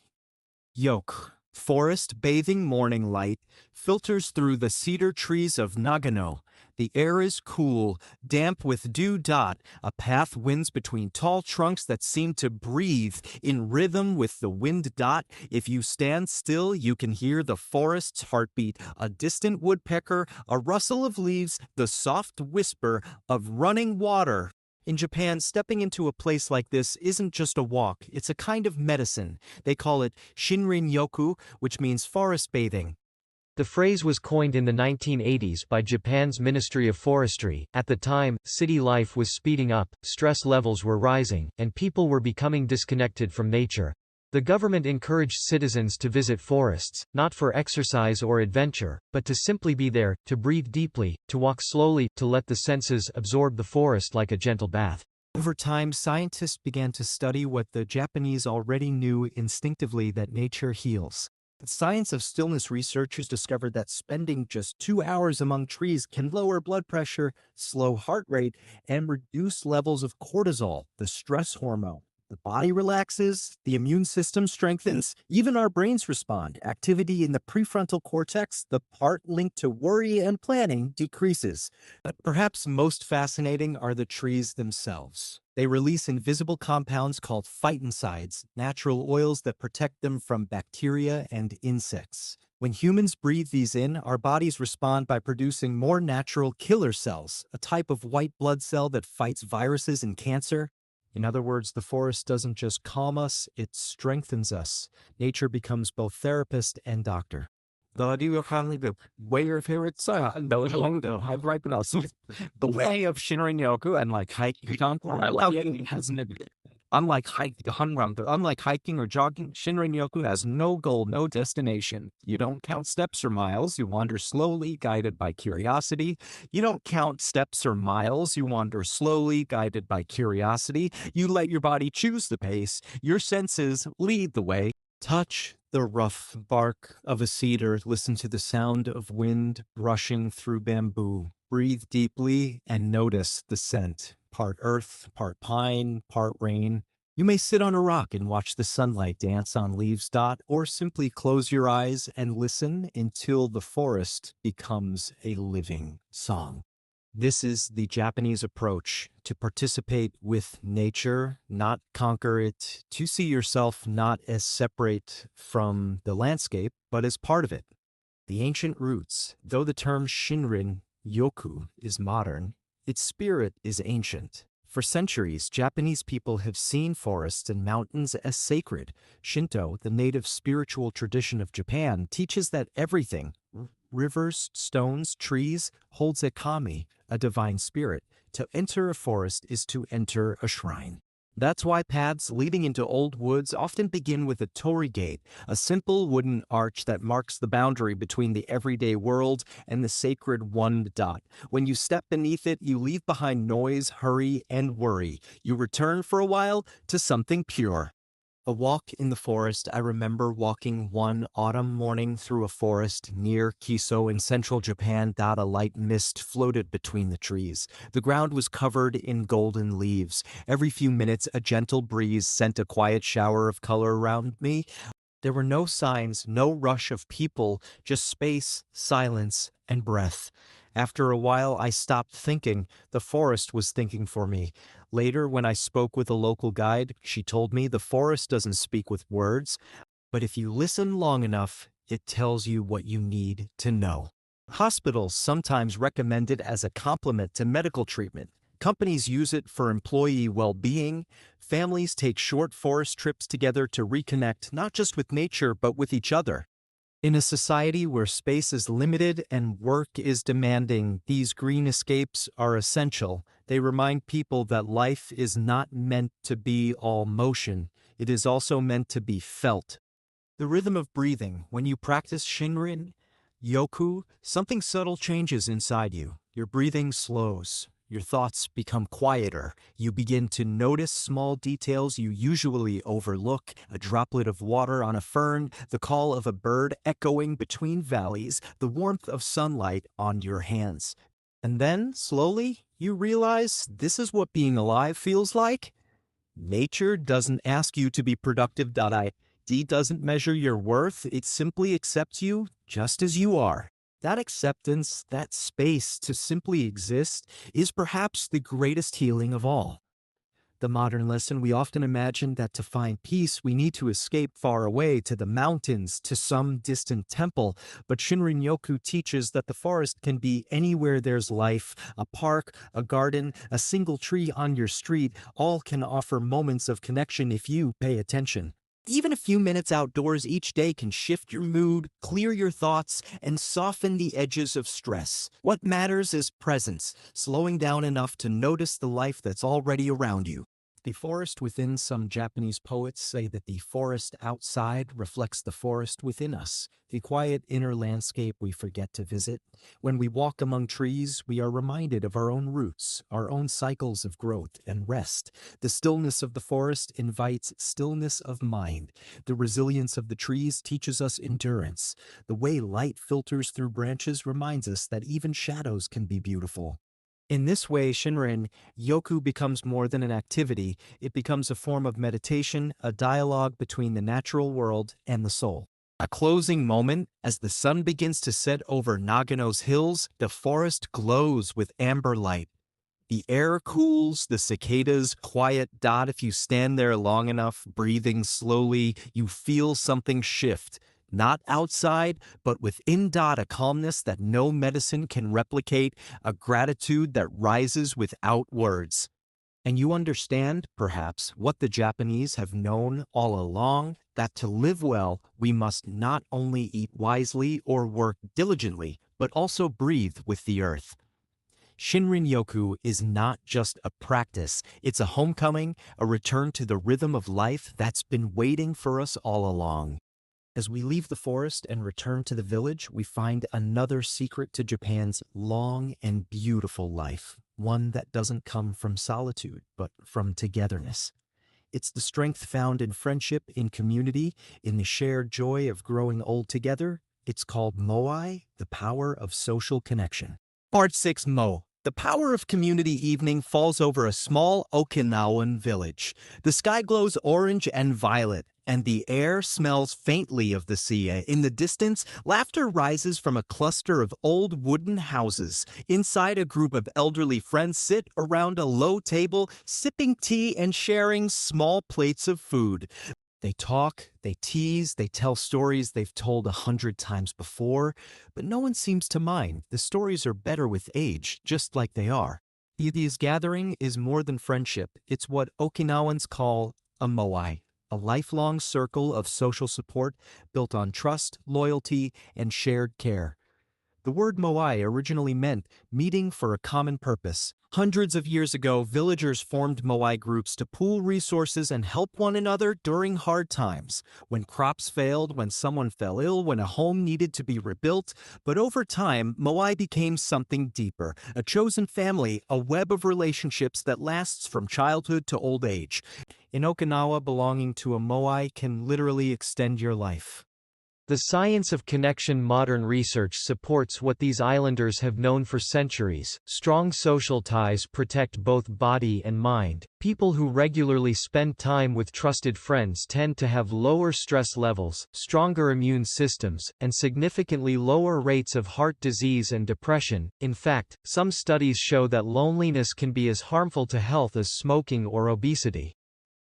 Forest bathing morning light filters through the cedar trees of Nagano. The air is cool, damp with dew. A path winds between tall trunks that seem to breathe in rhythm with the wind. If you stand still, you can hear the forest's heartbeat, a distant woodpecker, a rustle of leaves, the soft whisper of running water. In Japan, stepping into a place like this isn't just a walk, it's a kind of medicine. They call it Shinrin-Yoku, which means forest bathing. The phrase was coined in the 1980s by Japan's Ministry of Forestry. At the time, city life was speeding up, stress levels were rising, and people were becoming disconnected from nature. The government encouraged citizens to visit forests, not for exercise or adventure, but to simply be there, to breathe deeply, to walk slowly, to let the senses absorb the forest like a gentle bath. Over time, scientists began to study what the Japanese already knew instinctively, that nature heals. The science of stillness researchers discovered that spending just 2 hours among trees can lower blood pressure, slow heart rate, and reduce levels of cortisol, the stress hormone. The body relaxes, the immune system strengthens, even our brains respond. Activity in the prefrontal cortex, the part linked to worry and planning, decreases. But perhaps most fascinating are the trees themselves. They release invisible compounds called phytoncides, natural oils that protect them from bacteria and insects. When humans breathe these in, our bodies respond by producing more natural killer cells, a type of white blood cell that fights viruses and cancer. In other words, the forest doesn't just calm us, it strengthens us. Nature becomes both therapist and doctor. The way of Shinrin-Yoku and like hiking unlike hiking or jogging, Shinrin-Yoku has no goal, no destination. You don't count steps or miles, you wander slowly, guided by curiosity. You don't count steps or miles, you wander slowly, guided by curiosity. You let your body choose the pace, your senses lead the way. Touch the rough bark of a cedar, listen to the sound of wind brushing through bamboo. Breathe deeply and notice the scent. Part earth, part pine, part rain. You may sit on a rock and watch the sunlight dance on leaves. Or simply close your eyes and listen until the forest becomes a living song. This is the Japanese approach: to participate with nature, not conquer it, to see yourself not as separate from the landscape, but as part of it. The ancient roots, though the term Shinrin-Yoku is modern, its spirit is ancient. For centuries, Japanese people have seen forests and mountains as sacred. Shinto, the native spiritual tradition of Japan, teaches that everything, rivers, stones, trees, holds a kami, a divine spirit. To enter a forest is to enter a shrine. That's why paths leading into old woods often begin with a torii gate, a simple wooden arch that marks the boundary between the everyday world and the sacred one dot. When you step beneath it, you leave behind noise, hurry, and worry. You return for a while to something pure. A walk in the forest. I remember walking one autumn morning through a forest near Kiso in central Japan. A light mist floated between the trees. The ground was covered in golden leaves. Every few minutes, a gentle breeze sent a quiet shower of color around me. There were no signs, no rush of people, just space, silence, and breath. After a while, I stopped thinking. The forest was thinking for me. Later, when I spoke with a local guide, she told me the forest doesn't speak with words, but if you listen long enough, it tells you what you need to know. Hospitals sometimes recommend it as a complement to medical treatment. Companies use it for employee well-being. Families take short forest trips together to reconnect not just with nature but with each other. In a society where space is limited and work is demanding, these green escapes are essential. They remind people that life is not meant to be all motion. It is also meant to be felt. The rhythm of breathing. When you practice Shinrin-Yoku, something subtle changes inside you. Your breathing slows. Your thoughts become quieter. You begin to notice small details you usually overlook: a droplet of water on a fern, the call of a bird echoing between valleys, the warmth of sunlight on your hands. And then, slowly, you realize this is what being alive feels like. Nature doesn't ask you to be productive. It doesn't measure your worth. It simply accepts you just as you are. That acceptance, that space to simply exist, is perhaps the greatest healing of all. The modern lesson: we often imagine that to find peace, we need to escape far away to the mountains, to some distant temple. But Shinrin-Yoku teaches that the forest can be anywhere there's life. A park, a garden, a single tree on your street, all can offer moments of connection if you pay attention. Even a few minutes outdoors each day can shift your mood, clear your thoughts, and soften the edges of stress. What matters is presence, slowing down enough to notice the life that's already around you. The forest within. Some Japanese poets say that the forest outside reflects the forest within us, the quiet inner landscape we forget to visit. When we walk among trees, we are reminded of our own roots, our own cycles of growth and rest. The stillness of the forest invites stillness of mind. The resilience of the trees teaches us endurance. The way light filters through branches reminds us that even shadows can be beautiful. In this way, Shinrin-Yoku becomes more than an activity. It becomes a form of meditation, a dialogue between the natural world and the soul. A closing moment. As the sun begins to set over Nagano's hills, the forest glows with amber light. The air cools, the cicadas quiet. If you stand there long enough, breathing slowly, you feel something shift. Not outside, but within. A calmness that no medicine can replicate, a gratitude that rises without words. And you understand, perhaps, what the Japanese have known all along: that to live well, we must not only eat wisely or work diligently, but also breathe with the earth. Shinrin-Yoku is not just a practice, it's a homecoming, a return to the rhythm of life that's been waiting for us all along. As we leave the forest and return to the village, we find another secret to Japan's long and beautiful life, one that doesn't come from solitude, but from togetherness. It's the strength found in friendship, in community, in the shared joy of growing old together. It's called MOAI, the power of social connection. Part 6. The power of community. Evening falls over a small Okinawan village. The sky glows orange and violet, and the air smells faintly of the sea. In the distance, laughter rises from a cluster of old wooden houses. Inside, a group of elderly friends sit around a low table, sipping tea and sharing small plates of food. They talk, they tease, they tell stories they've told 100 times before, but no one seems to mind. The stories are better with age, just like they are. This gathering is more than friendship. It's what Okinawans call a moai, a lifelong circle of social support built on trust, loyalty, and shared care. The word moai originally meant meeting for a common purpose. Hundreds of years ago, villagers formed moai groups to pool resources and help one another during hard times. When crops failed, when someone fell ill, when a home needed to be rebuilt. But over time, moai became something deeper, a chosen family, a web of relationships that lasts from childhood to old age. In Okinawa, belonging to a moai can literally extend your life. The science of connection. Modern research supports what these islanders have known for centuries. Strong social ties protect both body and mind. People who regularly spend time with trusted friends tend to have lower stress levels, stronger immune systems, and significantly lower rates of heart disease and depression. In fact, some studies show that loneliness can be as harmful to health as smoking or obesity.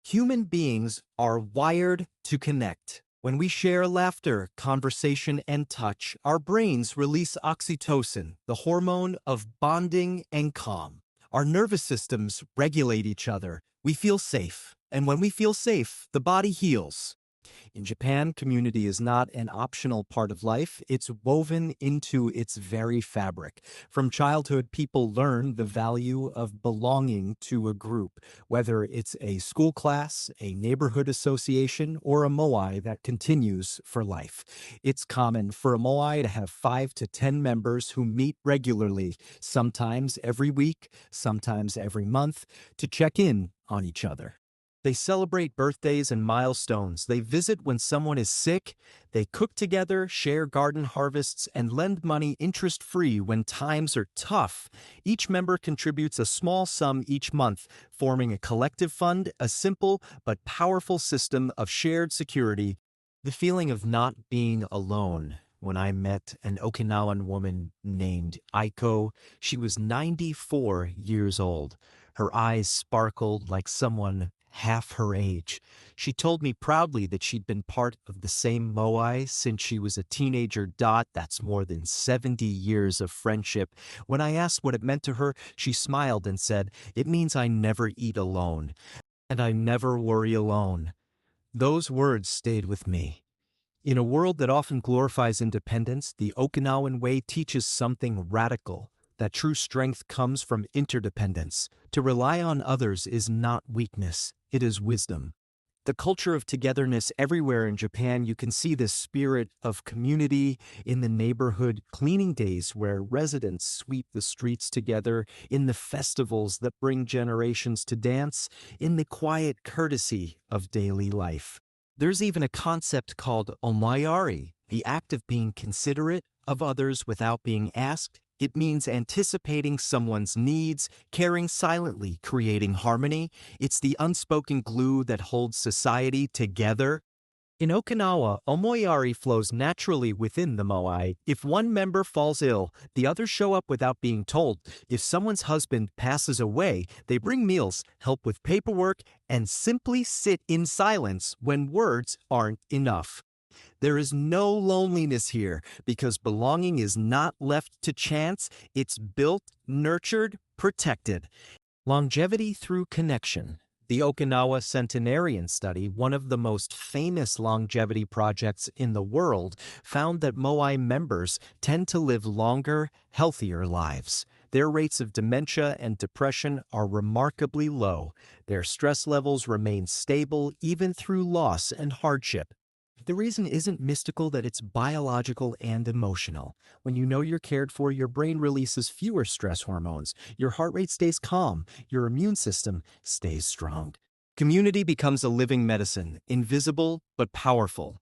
Human beings are wired to connect. When we share laughter, conversation, and touch, our brains release oxytocin, the hormone of bonding and calm. Our nervous systems regulate each other. We feel safe. And when we feel safe, the body heals. In Japan, community is not an optional part of life, it's woven into its very fabric. From childhood, people learn the value of belonging to a group, whether it's a school class, a neighborhood association, or a moai that continues for life. It's common for a moai to have 5 to 10 members who meet regularly, sometimes every week, sometimes every month, to check in on each other. They celebrate birthdays and milestones. They visit when someone is sick. They cook together, share garden harvests, and lend money interest-free when times are tough. Each member contributes a small sum each month, forming a collective fund, a simple but powerful system of shared security. The feeling of not being alone. When I met an Okinawan woman named Aiko, she was 94 years old. Her eyes sparkled like someone half her age. She told me proudly that she'd been part of the same moai since she was a teenager. That's more than 70 years of friendship. When I asked what it meant to her, she smiled and said, "It means I never eat alone, and I never worry alone." Those words stayed with me. In a world that often glorifies independence, the Okinawan way teaches something radical, that true strength comes from interdependence. To rely on others is not weakness, it is wisdom. The culture of togetherness everywhere in Japan, you can see this spirit of community in the neighborhood cleaning days where residents sweep the streets together, in the festivals that bring generations to dance, in the quiet courtesy of daily life. There's even a concept called omayari, the act of being considerate of others without being asked. It means anticipating someone's needs, caring silently, creating harmony. It's the unspoken glue that holds society together. In Okinawa, omoyari flows naturally within the moai. If one member falls ill, the others show up without being told. If someone's husband passes away, they bring meals, help with paperwork, and simply sit in silence when words aren't enough. There is no loneliness here because belonging is not left to chance. It's built, nurtured, protected. Longevity through connection. The Okinawa Centenarian Study, one of the most famous longevity projects in the world, found that moai members tend to live longer, healthier lives. Their rates of dementia and depression are remarkably low. Their stress levels remain stable even through loss and hardship. The reason isn't mystical, that it's biological and emotional. When you know you're cared for, your brain releases fewer stress hormones, your heart rate stays calm, your immune system stays strong. Community becomes a living medicine, invisible but powerful.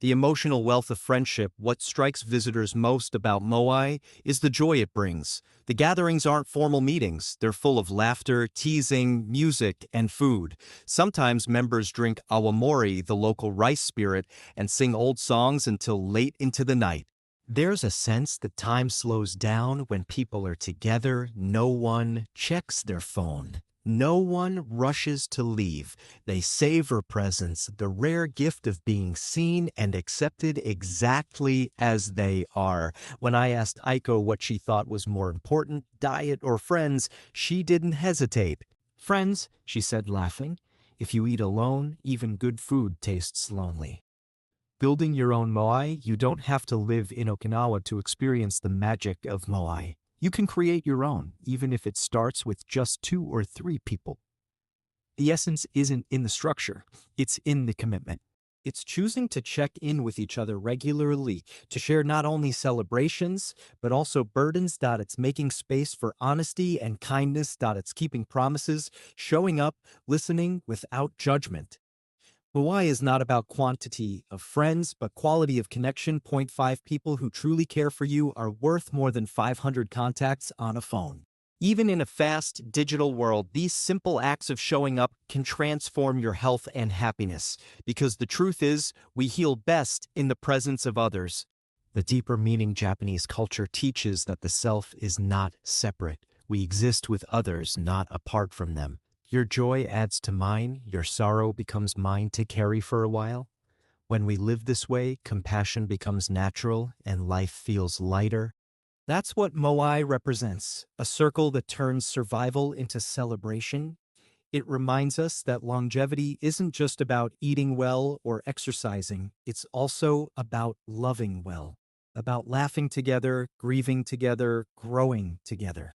The emotional wealth of friendship. What strikes visitors most about moai is the joy it brings. The gatherings aren't formal meetings. They're full of laughter, teasing, music, and food. Sometimes members drink awamori, the local rice spirit, and sing old songs until late into the night. There's a sense that time slows down when people are together. No one checks their phone. No one rushes to leave. They savor presence, the rare gift of being seen and accepted exactly as they are. When I asked Aiko what she thought was more important, diet or friends, she didn't hesitate. "Friends," she said, laughing. "If you eat alone, even good food tastes lonely." Building your own moai, you don't have to live in Okinawa to experience the magic of moai. You can create your own, even if it starts with just 2 or 3 people. The essence isn't in the structure, it's in the commitment. It's choosing to check in with each other regularly, to share not only celebrations, but also burdens. It's making space for honesty and kindness. It's keeping promises, showing up, listening without judgment. Hawaii is not about quantity of friends, but quality of connection. Point 5 people who truly care for you are worth more than 500 contacts on a phone. Even in a fast, digital world, these simple acts of showing up can transform your health and happiness, because the truth is, we heal best in the presence of others. The deeper meaning Japanese culture teaches that the self is not separate. We exist with others, not apart from them. Your joy adds to mine, your sorrow becomes mine to carry for a while. When we live this way, compassion becomes natural and life feels lighter. That's what Moai represents, a circle that turns survival into celebration. It reminds us that longevity isn't just about eating well or exercising, it's also about loving well, about laughing together, grieving together, growing together.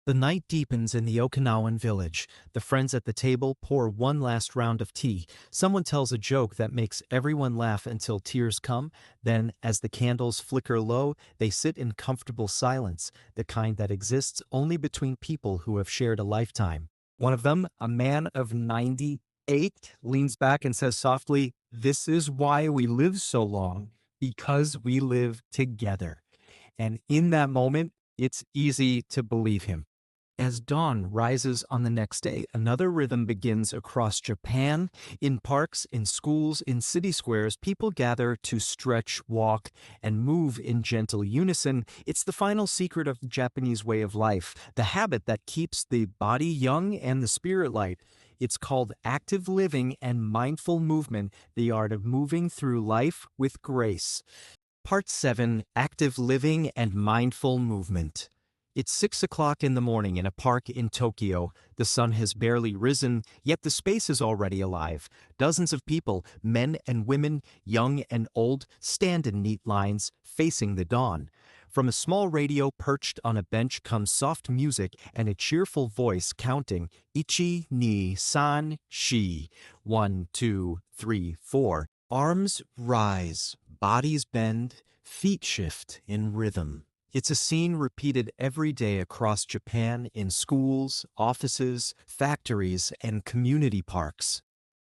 The night deepens in the Okinawan village. The friends at the table pour one last round of tea. Someone tells a joke that makes everyone laugh until tears come. Then, as the candles flicker low, they sit in comfortable silence, the kind that exists only between people who have shared a lifetime. One of them, a man of 98, leans back and says softly, "This is why we live so long, because we live together." And in that moment, it's easy to believe him. As dawn rises on the next day, another rhythm begins across Japan. In parks, in schools, in city squares, people gather to stretch, walk, and move in gentle unison. It's the final secret of the Japanese way of life, the habit that keeps the body young and the spirit light. It's called active living and mindful movement, the art of moving through life with grace. Part 7, Active Living and Mindful Movement. It's 6 o'clock in the morning in a park in Tokyo. The sun has barely risen, yet the space is already alive. Dozens of people, men and women, young and old, stand in neat lines, facing the dawn. From a small radio perched on a bench comes soft music and a cheerful voice counting, "Ichi, ni, san, shi." 1, 2, 3, 4. Arms rise, bodies bend, feet shift in rhythm. It's a scene repeated every day across Japan in schools, offices, factories, and community parks.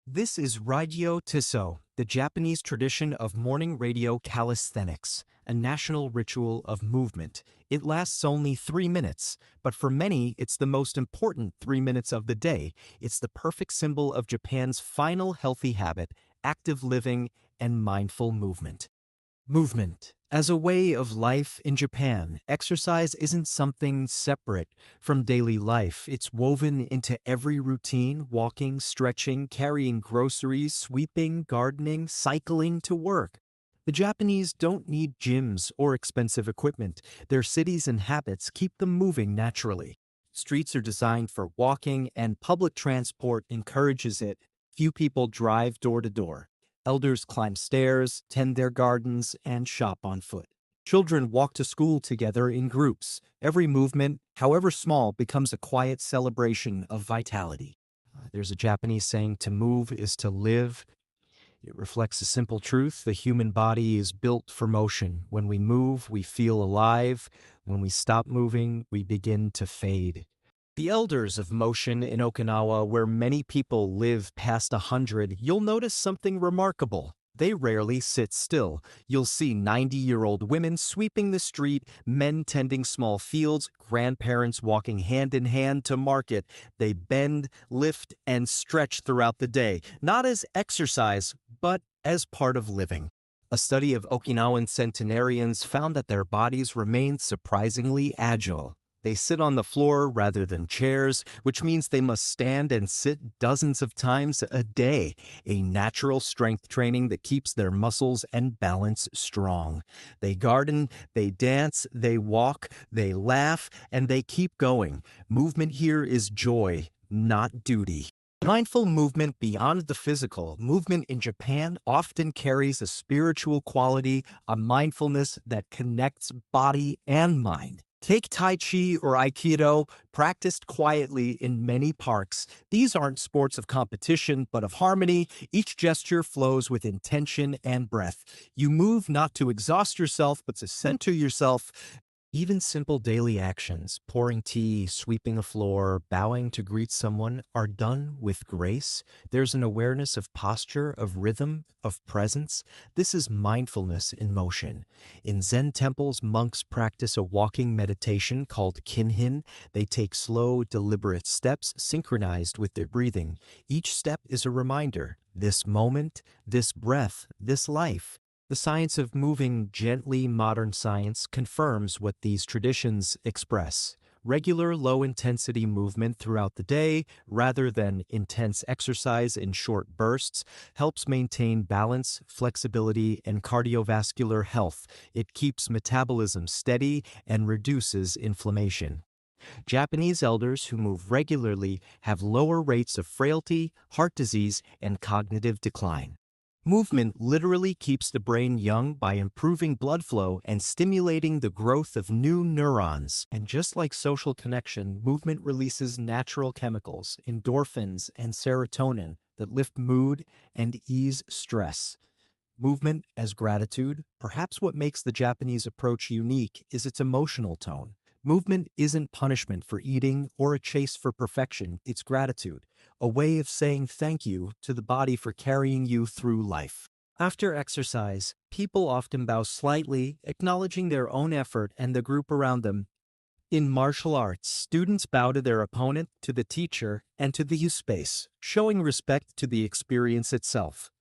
This is Radio Tiso, the Japanese tradition of morning radio calisthenics, a national ritual of movement. It lasts only 3 minutes, but for many, it's the most important 3 minutes of the day. It's the perfect symbol of Japan's final healthy habit, active living and mindful movement. Movement. As a way of life in Japan, exercise isn't something separate from daily life. It's woven into every routine: walking, stretching, carrying groceries, sweeping, gardening, cycling to work. The Japanese don't need gyms or expensive equipment. Their cities and habits keep them moving naturally. Streets are designed for walking, and public transport encourages it. Few people drive door to door. Elders climb stairs, tend their gardens, and shop on foot. Children walk to school together in groups. Every movement, however small, becomes a quiet celebration of vitality. There's a Japanese saying, "To move is to live." It reflects a simple truth: the human body is built for motion. When we move, we feel alive. When we stop moving, we begin to fade. The elders of motion in Okinawa, where many people live past 100, you'll notice something remarkable. They rarely sit still. You'll see 90-year-old women sweeping the street, men tending small fields, grandparents walking hand in hand to market. They bend, lift, and stretch throughout the day, not as exercise, but as part of living. A study of Okinawan centenarians found that their bodies remained surprisingly agile. They sit on the floor rather than chairs, which means they must stand and sit dozens of times a day, a natural strength training that keeps their muscles and balance strong. They garden, they dance, they walk, they laugh, and they keep going. Movement here is joy, not duty. Mindful movement beyond the physical. Movement in Japan often carries a spiritual quality, a mindfulness that connects body and mind. Take Tai Chi or Aikido, practiced quietly in many parks. These aren't sports of competition, but of harmony. Each gesture flows with intention and breath. You move not to exhaust yourself, but to center yourself. Even simple daily actions, pouring tea, sweeping a floor, bowing to greet someone, are done with grace. There's an awareness of posture, of rhythm, of presence. This is mindfulness in motion. In Zen temples, monks practice a walking meditation called kinhin. They take slow, deliberate steps synchronized with their breathing. Each step is a reminder, this moment, this breath, this life. The science of moving gently, modern science, confirms what these traditions express. Regular low-intensity movement throughout the day, rather than intense exercise in short bursts, helps maintain balance, flexibility, and cardiovascular health. It keeps metabolism steady and reduces inflammation. Japanese elders who move regularly have lower rates of frailty, heart disease, and cognitive decline. Movement literally keeps the brain young by improving blood flow and stimulating the growth of new neurons. And just like social connection, movement releases natural chemicals, endorphins and serotonin, that lift mood and ease stress. Movement as gratitude. Perhaps what makes the Japanese approach unique is its emotional tone. Movement isn't punishment for eating or a chase for perfection, it's gratitude, a way of saying thank you to the body for carrying you through life. After exercise, people often bow slightly, acknowledging their own effort and the group around them. In martial arts, students bow to their opponent, to the teacher, and to the space, showing respect to the experience itself.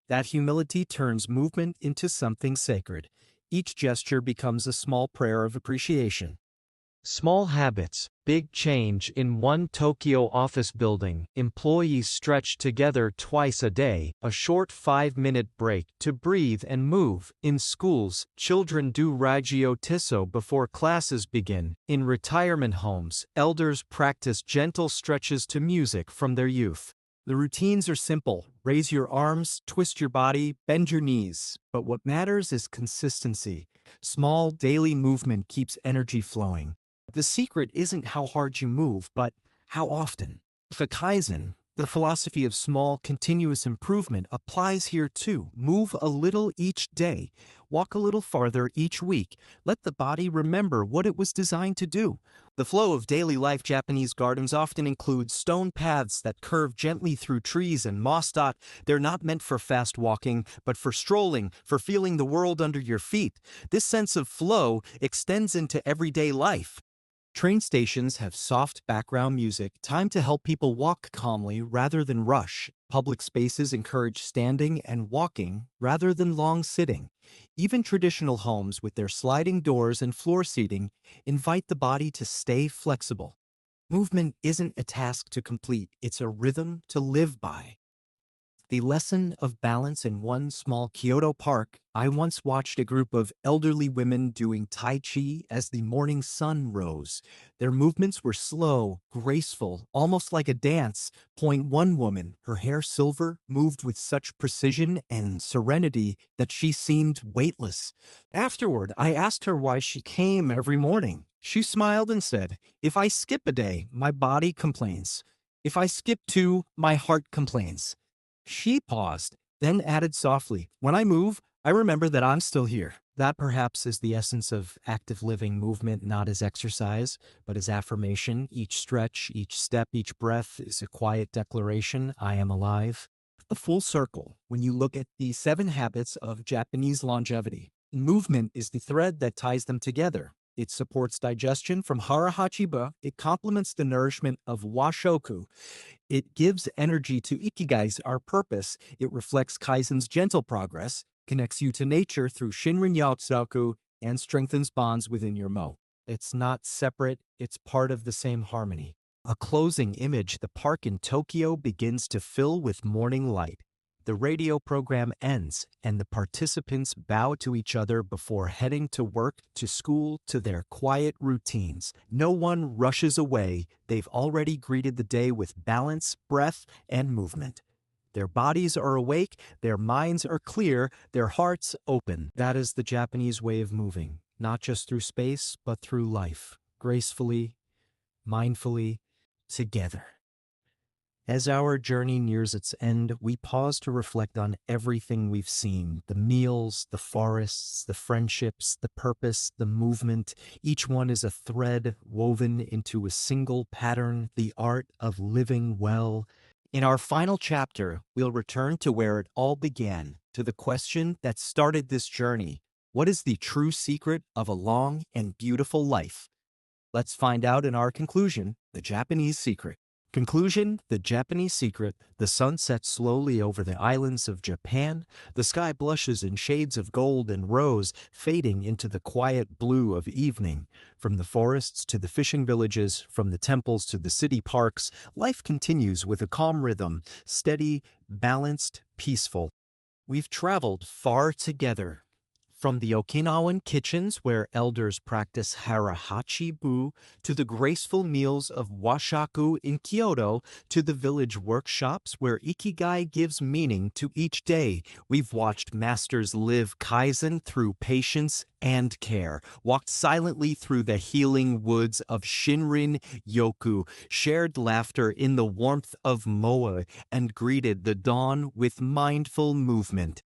That humility turns movement into something sacred. Each gesture becomes a small prayer of appreciation. Small habits, big change. In one Tokyo office building, employees stretch together twice a day, a short 5-minute break to breathe and move. In schools, children do Ragio Tisso before classes begin. In retirement homes, elders practice gentle stretches to music from their youth. The routines are simple. Raise your arms, twist your body, bend your knees. But what matters is consistency. Small daily movement keeps energy flowing. The secret isn't how hard you move, but how often. The KAIZEN, the philosophy of small, continuous improvement, applies here too. Move a little each day. Walk a little farther each week. Let the body remember what it was designed to do. The flow of daily life. Japanese gardens often include stone paths that curve gently through trees and moss. They're not meant for fast walking, but for strolling, for feeling the world under your feet. This sense of flow extends into everyday life. Train stations have soft background music, time to help people walk calmly rather than rush. Public spaces encourage standing and walking rather than long sitting. Even traditional homes with their sliding doors and floor seating invite the body to stay flexible. Movement isn't a task to complete, it's a rhythm to live by. The lesson of balance. In one small Kyoto park, I once watched a group of elderly women doing Tai Chi as the morning sun rose. Their movements were slow, graceful, almost like a dance. One woman, her hair silver, moved with such precision and serenity that she seemed weightless. Afterward, I asked her why she came every morning. She smiled and said, "If I skip a day, my body complains. If I skip two, my heart complains." She paused, then added softly, "When I move, I remember that I'm still here." That perhaps is the essence of active living. Movement not as exercise, but as affirmation. Each stretch, each step, each breath is a quiet declaration, I am alive. A full circle when you look at the 7 habits of Japanese longevity. Movement is the thread that ties them together. It supports digestion from harahachibu. It complements the nourishment of WASHOKU. It gives energy to IKIGAI, our purpose. It reflects Kaizen's gentle progress, connects you to nature through SHINRIN-YOKU, and strengthens bonds within your Mo. It's not separate, it's part of the same harmony. A closing image. The park in Tokyo begins to fill with morning light. The radio program ends, and the participants bow to each other before heading to work, to school, to their quiet routines. No one rushes away. They've already greeted the day with balance, breath, and movement. Their bodies are awake, their minds are clear, their hearts open. That is the Japanese way of moving, not just through space, but through life, gracefully, mindfully, together. As our journey nears its end, we pause to reflect on everything we've seen: the meals, the forests, the friendships, the purpose, the movement. Each one is a thread woven into a single pattern, the art of living well. In our final chapter, we'll return to where it all began, to the question that started this journey. What is the true secret of a long and beautiful life? Let's find out in our conclusion, The Japanese Secret. Conclusion, The Japanese Secret. The sun sets slowly over the islands of Japan. The sky blushes in shades of gold and rose, fading into the quiet blue of evening. From the forests to the fishing villages, from the temples to the city parks, life continues with a calm rhythm, steady, balanced, peaceful. We've traveled far together. From the Okinawan kitchens where elders practice harahachibu, to the graceful meals of WASHOKU in Kyoto, to the village workshops where IKIGAI gives meaning to each day, we've watched masters live KAIZEN through patience and care, walked silently through the healing woods of SHINRIN-YOKU, shared laughter in the warmth of MOAI, and greeted the dawn with mindful movement.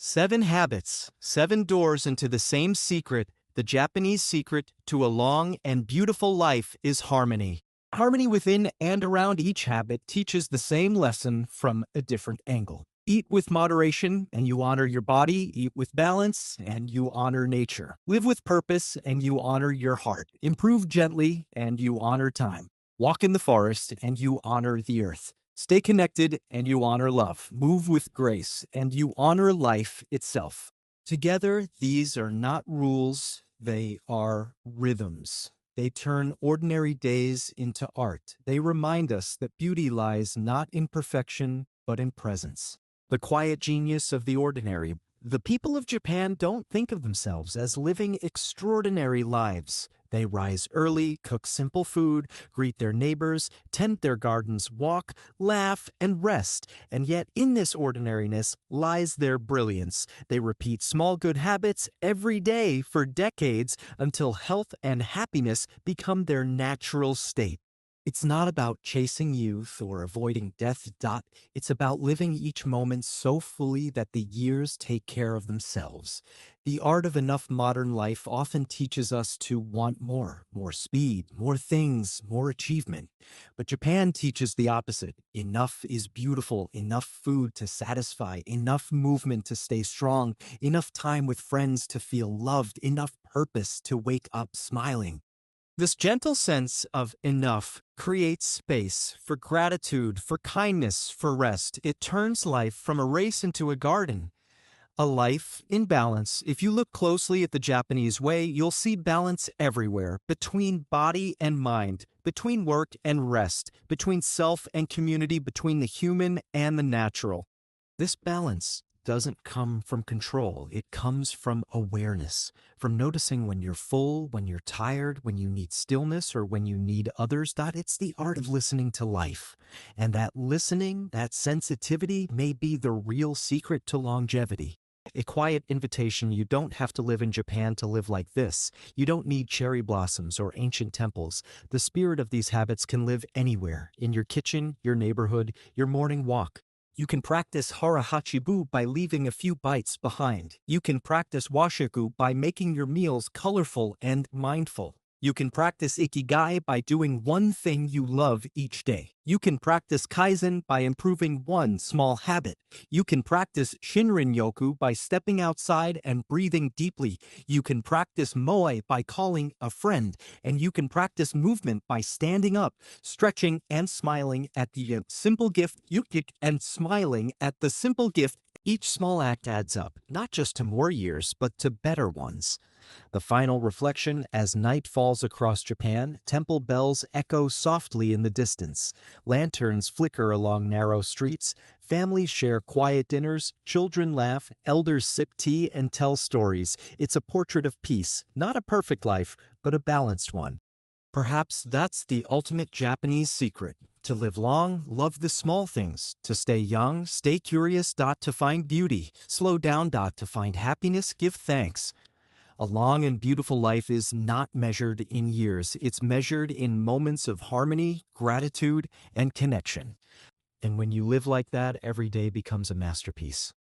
7 habits, 7 doors into the same secret. The Japanese secret to a long and beautiful life is harmony. Harmony within and around each habit teaches the same lesson from a different angle. Eat with moderation, and you honor your body. Eat with balance, and you honor nature. Live with purpose, and you honor your heart. Improve gently, and you honor time. Walk in the forest, and you honor the earth. Stay connected, and you honor love. Move with grace, and you honor life itself. Together, these are not rules, they are rhythms. They turn ordinary days into art. They remind us that beauty lies not in perfection, but in presence. The quiet genius of the ordinary. The people of Japan don't think of themselves as living extraordinary lives. They rise early, cook simple food, greet their neighbors, tend their gardens, walk, laugh, and rest. And yet in this ordinariness lies their brilliance. They repeat small good habits every day for decades until health and happiness become their natural state. It's not about chasing youth or avoiding death. It's about living each moment so fully that the years take care of themselves. The art of enough modern life often teaches us to want more speed, more things, more achievement. But Japan teaches the opposite. Enough is beautiful, enough food to satisfy, enough movement to stay strong, enough time with friends to feel loved, enough purpose to wake up smiling. This gentle sense of enough creates space for gratitude, for kindness, for rest. It turns life from a race into a garden. A life in balance. If you look closely at the Japanese way, you'll see balance everywhere, between body and mind, between work and rest, between self and community, between the human and the natural. This balance doesn't come from control. It comes from awareness, from noticing when you're full, when you're tired, when you need stillness, or when you need others. It's the art of listening to life. And that listening, that sensitivity may be the real secret to longevity. A quiet invitation. You don't have to live in Japan to live like this. You don't need cherry blossoms or ancient temples. The spirit of these habits can live anywhere, in your kitchen, your neighborhood, your morning walk. You can practice harahachibu by leaving a few bites behind. You can practice WASHOKU by making your meals colorful and mindful. You can practice ikigai by doing one thing you love each day. You can practice kaizen by improving one small habit. You can practice shinrin-yoku by stepping outside and breathing deeply. You can practice moai by calling a friend. And you can practice movement by standing up, stretching, and smiling at the simple gift. And smiling at the simple gift. Each small act adds up, not just to more years, but to better ones. The final reflection: as night falls across Japan, temple bells echo softly in the distance. Lanterns flicker along narrow streets. Families share quiet dinners. Children laugh. Elders sip tea and tell stories. It's a portrait of peace, not a perfect life, but a balanced one. Perhaps that's the ultimate Japanese secret. To live long, love the small things. To stay young, stay curious. To find beauty. Slow down. To find happiness, give thanks. A long and beautiful life is not measured in years. It's measured in moments of harmony, gratitude, and connection. And when you live like that, every day becomes a masterpiece.